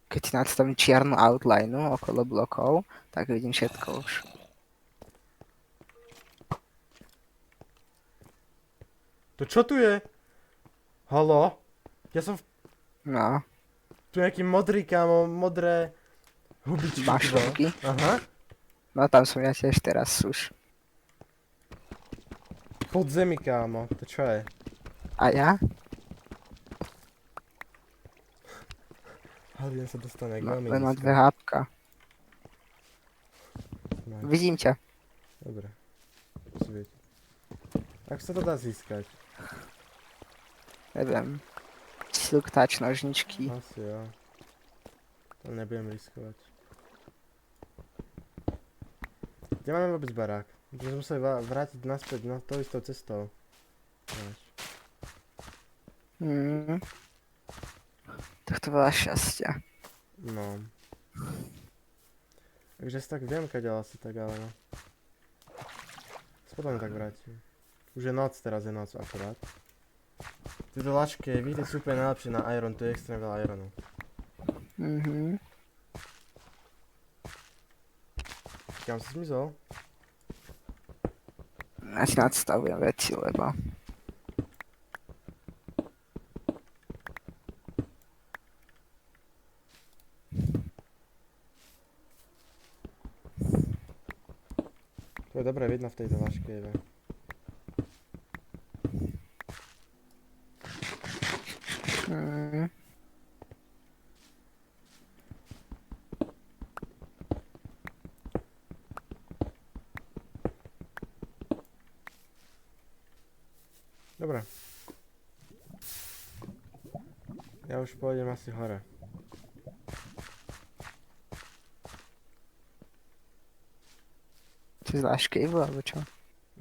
Keď si nastavím čiernu outline okolo blokov, tak vidím všetko už. To čo tu je? Haló? Ja som No, tu nejaký modrý, kámo, modré hubičky. máš ty vole. fotky? Aha. No tam som ja tiež teraz už. Pod zemi, kámo. To čo je? A ja? Halien sa dostane k No, veľmi len mám nízko. dve hápka. Máš. Vidím ťa. Dobre. Svieť. Ako sa to dá získať? Neviem. Silk touch nožničky. Asi jo. To nebudem riskovať. Kde máme vôbec barák? My sme museli vrátiť naspäť na to istou cestou. Máš. Tak to veľa šťastia. No. Takže si tak viem, kadeľ asi tak, ale no. Potom tak vrátim. Už je noc, teraz je noc akurát. Tieto lačky, vidíte, sú úplne najlepšie na iron, tu je extrémne veľa ironu. Kam si zmizol? Ja si nadstavujem veci, lebo... To je dobre vidno v tejto lačke, je. Dobre. Ja už pôjdem asi hore. Či zvlášť cave, alebo čo?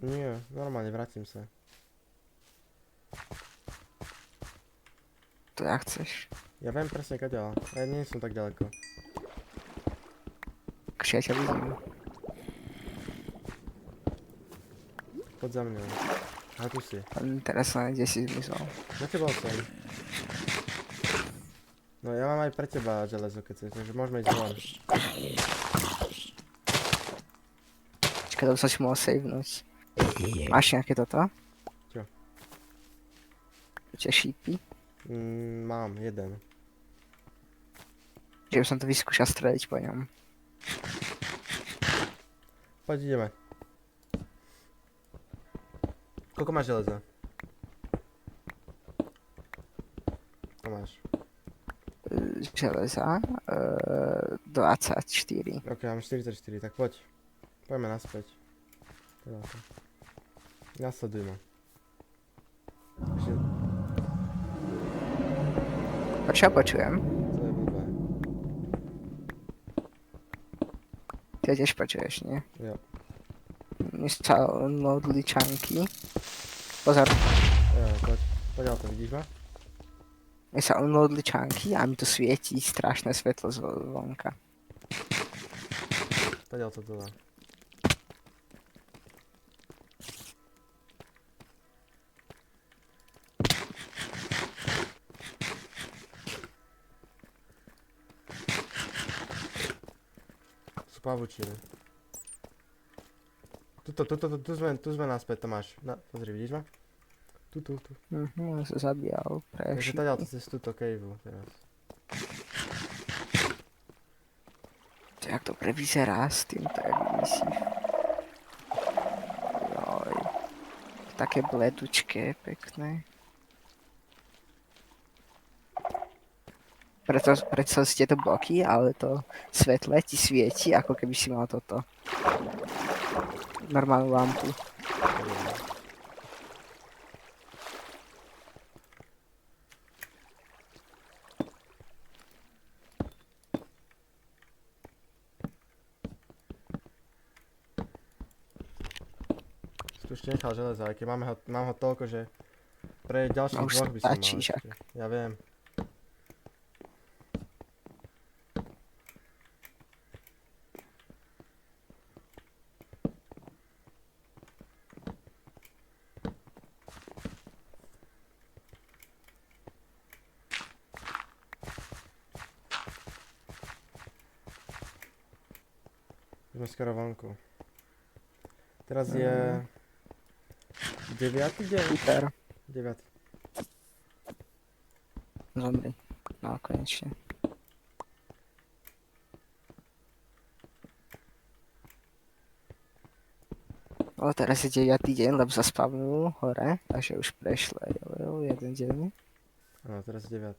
Nie, normálne, vrátim sa. To ja chceš. Ja viem presne kadeľ, ja nie som tak ďaleko. Akože ja ťa vidím. Poď za mňou. A tu si. Len teraz len kde si zmizol. Na teba som. No ja mám aj pre teba železo, keď chceš, takže môžeme ísť von. Čakaj, to by som si mohol savenúť. Máš nejaké toto? Čo? Tie šípy? Mám, jeden. Že by som to vyskúšal streliť po ňom. Poď ideme. Koľko máš železa? To máš. Železa. 24. Ok, mám 44, tak poď. Poďme naspäť. Teda to. Nasleduj ma. Ešte, Prečo ja počujem? to je blbé. Ty ho tiež počuješ, nie? Jo. Mne sa modli čanky. Pozor, Jo, poď. Poď ale to, vidíš ma? mne sa unloadli čanky a mi tu svietí strašné svetlo zvonka. Poď ale to dole. Sú pavučiny. Tu sme naspäť, Tomáš. Pozri, vidíš ma? Tu. On sa zabíjal pre Takže šípy. tady to cez túto caveu teraz. To jak dobre vyzerá s týmto emisí. Joj. Také bledučké, pekné. Preto si tieto bloky, ale to svetle ti svieti, ako keby si mal toto. Normálnu lampu. tu ešte nechal železo, aj keď mám ho toľko, že pre ďalších No už dvoch by som mal stačí však. ešte. Ja viem. Sme skoro vonku. Teraz je 9. deň? Super. 9. Dobrý. No konečne. O, teraz je 9. deň, lebo sa spavnul hore, takže už prešlo jeden deň. Áno, teraz je 9.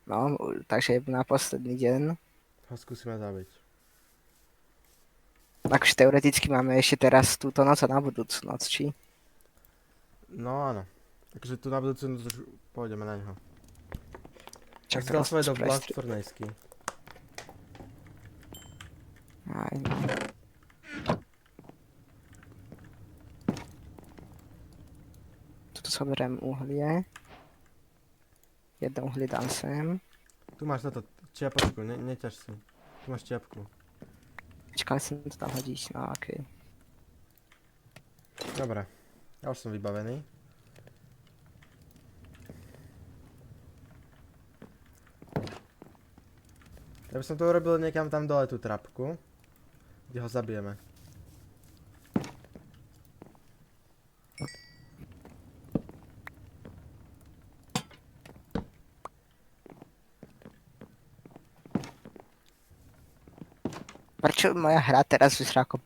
No, takže na posledný deň. Ho skúsime zabiť. Takže teoreticky máme ešte teraz túto noc a na budúcu noc, či? No áno. Takže tu na budúcu noc už pôjdeme na ňo. Čak Tak si dal teraz svoje do prestri- Blastfurnejsky. Aj, no. Tuto zoberiem uhlie. Jedno uhlie dám sem. Tu máš toto čiapočku, neťaž si. Tu máš čiapku. Čakám, si to tam hodíš, no okej. Dobre. Ja už som vybavený. Ja by som to urobil niekam tam dole tú trapku, kde ho zabijeme. Prečo moja hra teraz vyzerá ako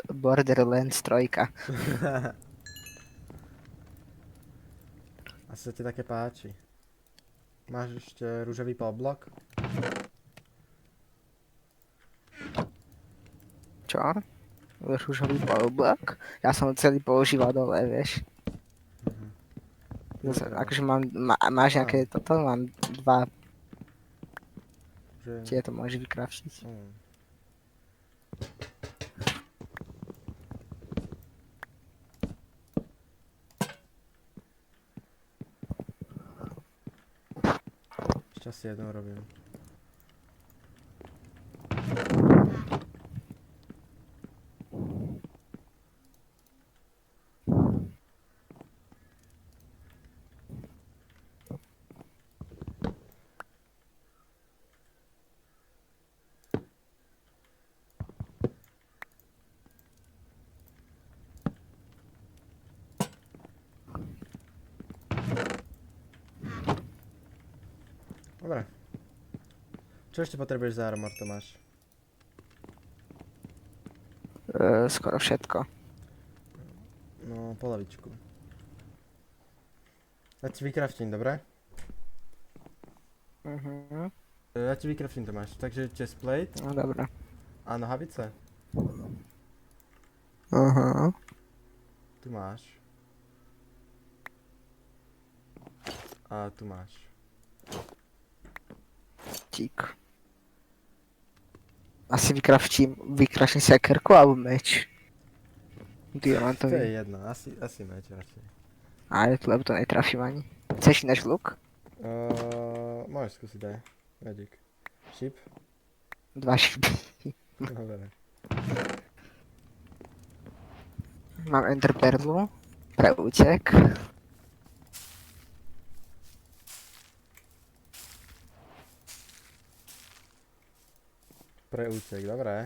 Borderlands 3? Asi sa ti také páči. Máš ešte rúžový poblok? Čo? Rúžový polblok? Ja som ho celý používal dole, vieš. Akože máš nejaké toto? Mám dva, Že... tie to môžeš vykraftiť. Ešte asi jednu robím. Dobre. Čo ešte potrebuješ za armor, Tomáš? Skoro všetko. No, polovičku. Ja ti vykraftím, dobre? Ja ti vykraftím, Tomáš. Takže chestplate No dobré. a nohavice. Tu máš. A tu máš. Tík. Asi vykraftím sekerku alebo meč. To je Diamantový. jedno, asi meč radšej. Ale lebo to netrafím ani. Chceš ináč luk? Môžeš skúsiť aj. Magic. Ship? 2 šipy. Dobre. Mám ender perlu. Pre útek. Pre útek, dobré.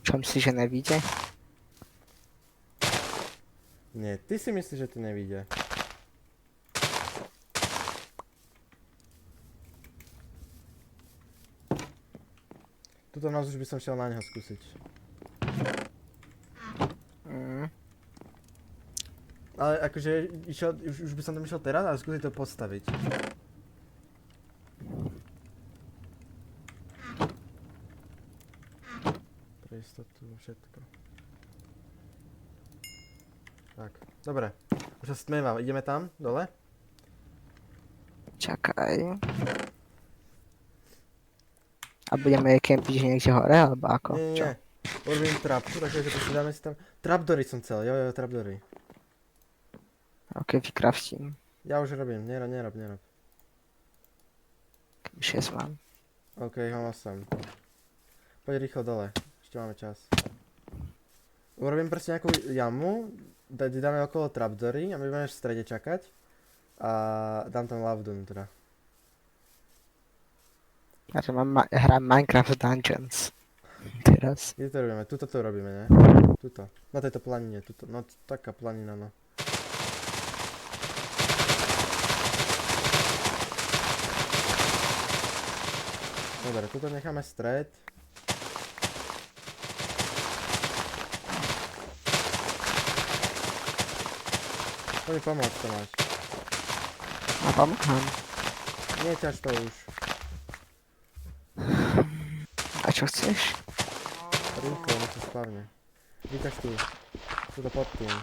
Čo myslíš, že nevíde? Nie, ty si myslíš, že to nevíde. Tuto noc už by som šiel na neho skúsiť. Ale akože už by som tam išiel teraz, ale skúsiť to postaviť. Pre istotu všetko. Tak, dobre. Už sa stmieva, ideme tam, dole? Čakaj. A budeme kempiť niekde hore, alebo ako? Nie, nie, Čo? nie. Urobím trapku, takže si dáme si tam... Trapdory som chcel, jo, trapdory. Ok, vykraftím. Ja už robím, nerob. Keby 6 mám. OK, mám 8. Poď rýchlo dole, ešte máme čas. Urobím proste nejakú jamu, dáme okolo trapdory a my budeme v strede čakať. A dám tam lava dune teda. Hrám Minecraft Dungeons. Teraz. Kde to robíme? Tuto to robíme, ne? Tuto. Na tejto planine, tuto. No taká planina, no. Dobre, tuto necháme stred. Poď mi pomôcť, Tomáš. A pomáham. Neťaž to už. A čo chceš? Rýchlo, nech sa splavne. Vyťaž tu. Tuto pod tým.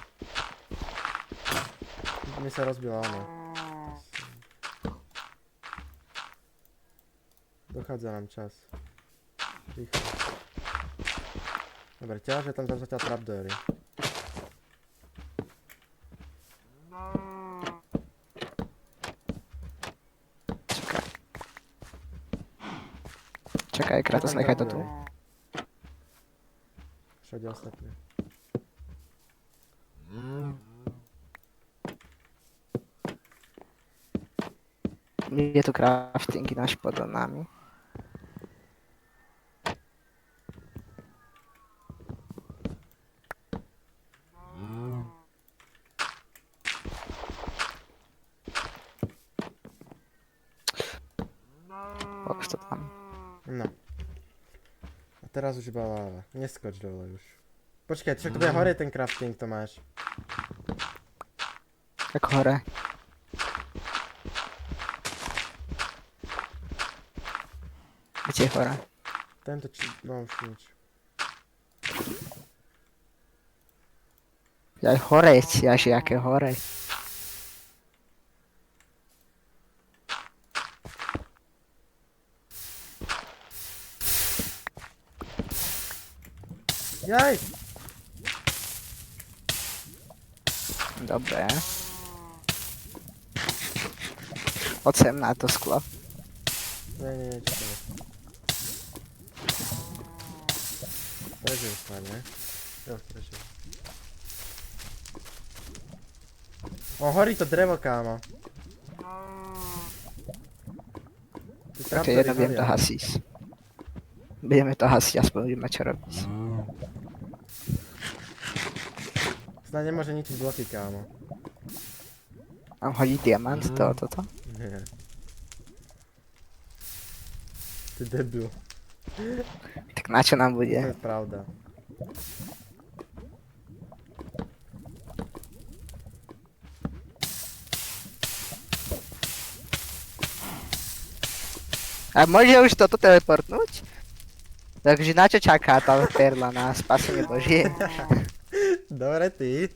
Mi sa rozbila ono. Dochádza nám čas. Rýchlo. Dobre, ťaž, ja tam dám zatiaľ trapdory. Čakaj, Kratos, nechaj to tu. Všade ostatné. Je tu crafting náš pod nami. Už to tam. No. A teraz už iba láva. Neskoč dole už. Počkaj, však to bude hore ten crafting, Tomáš. Tak hore. Kde je hore? Tento no už nič. Aj hore je až jaké hore. Jaj! Dobre. Poď sem na to sklo. Nie, čakaj. Prežil snad, ne? Jo, prežil. O, horí to drevo, kámo. Ok, jedno viem to hasiť. Budeme to hasiť, aspoň budeme čo robiť. Snad nemôže ničiť bloky, kámo. Mám hodiť diamant toto? Nie. Ty debil. Tak na čo nám To bude? je pravda. A môže už toto teleportnúť? Takže na čo čaká tá perla na spasenie Božie? Dobre, ty.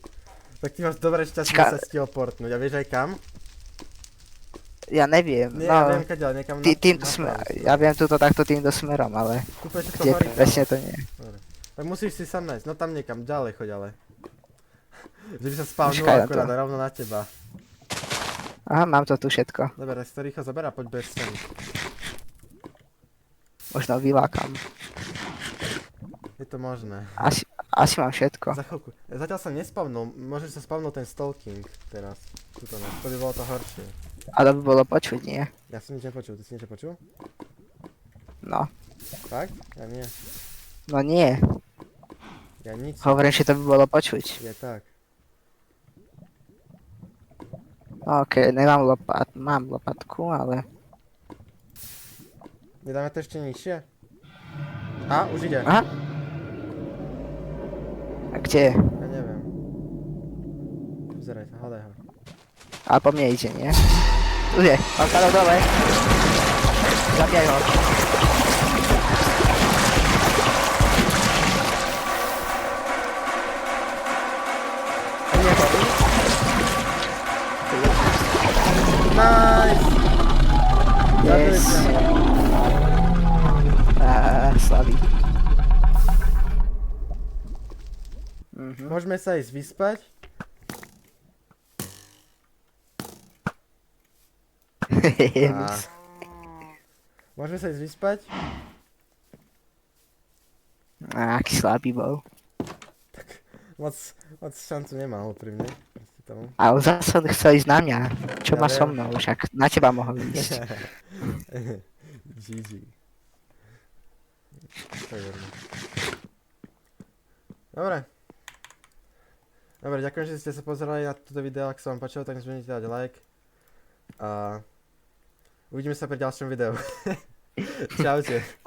Tak ty máš dobré šťastie Čaká- sa stihol portnúť. A vieš aj kam? Ja neviem, Nie, ja viem no. kaďal, niekam Týmto smerom, ja viem túto takto týmto smerom, ale Kúpaj, čo to kde horí, presne to nie. Dobre. Tak musíš si sam nájsť, no tam niekam, ďalej choď ale. Že by sa spavnul Počkaj na akurát to. rovno na teba. Aha, mám to tu všetko. Dobre, tak si to rýchlo zober a poď bez sem. Možno vylákam. Je to možné. Asi mám všetko. Za chvíľku. Zatiaľ sa nespavnul, môže sa spavnúť ten stalking teraz. Tuto ne, to by bolo to horšie. Ale by bolo počuť, nie? Ja som nič nepočul, ty si niečo počul? No. Fakt? Ja nie. No nie. Ja nič. Hovorím, že to by bolo počuť. Je tak. OK, nemám mám lopatku, ale... Nedáme to ešte nižšie? A, už ide. Aha. A kde? Ja neviem. Pozeraj sa, hľadaj ho. A po mne ide, nie? Tu je, on padol dole. Zabijaj ho. Nie ho. Nice! Yes. Zabili sme ho. Á, Môžeme sa ísť vyspať. A... Môžeme sa ísť vyspať. Aký slabý bol. Moc šancu nemal, úprimne. Proste tomu. Ale zase chcel ísť na mňa. Čo Ja má so viem. mnou? Však na teba mohol ísť. GG. To je jedno. Dobre. Dobre, ďakujem, že ste sa pozerali na toto video. Ak sa vám páčilo, tak nezabudnite dať like. A uvidíme sa pri ďalšom videu. Čaute.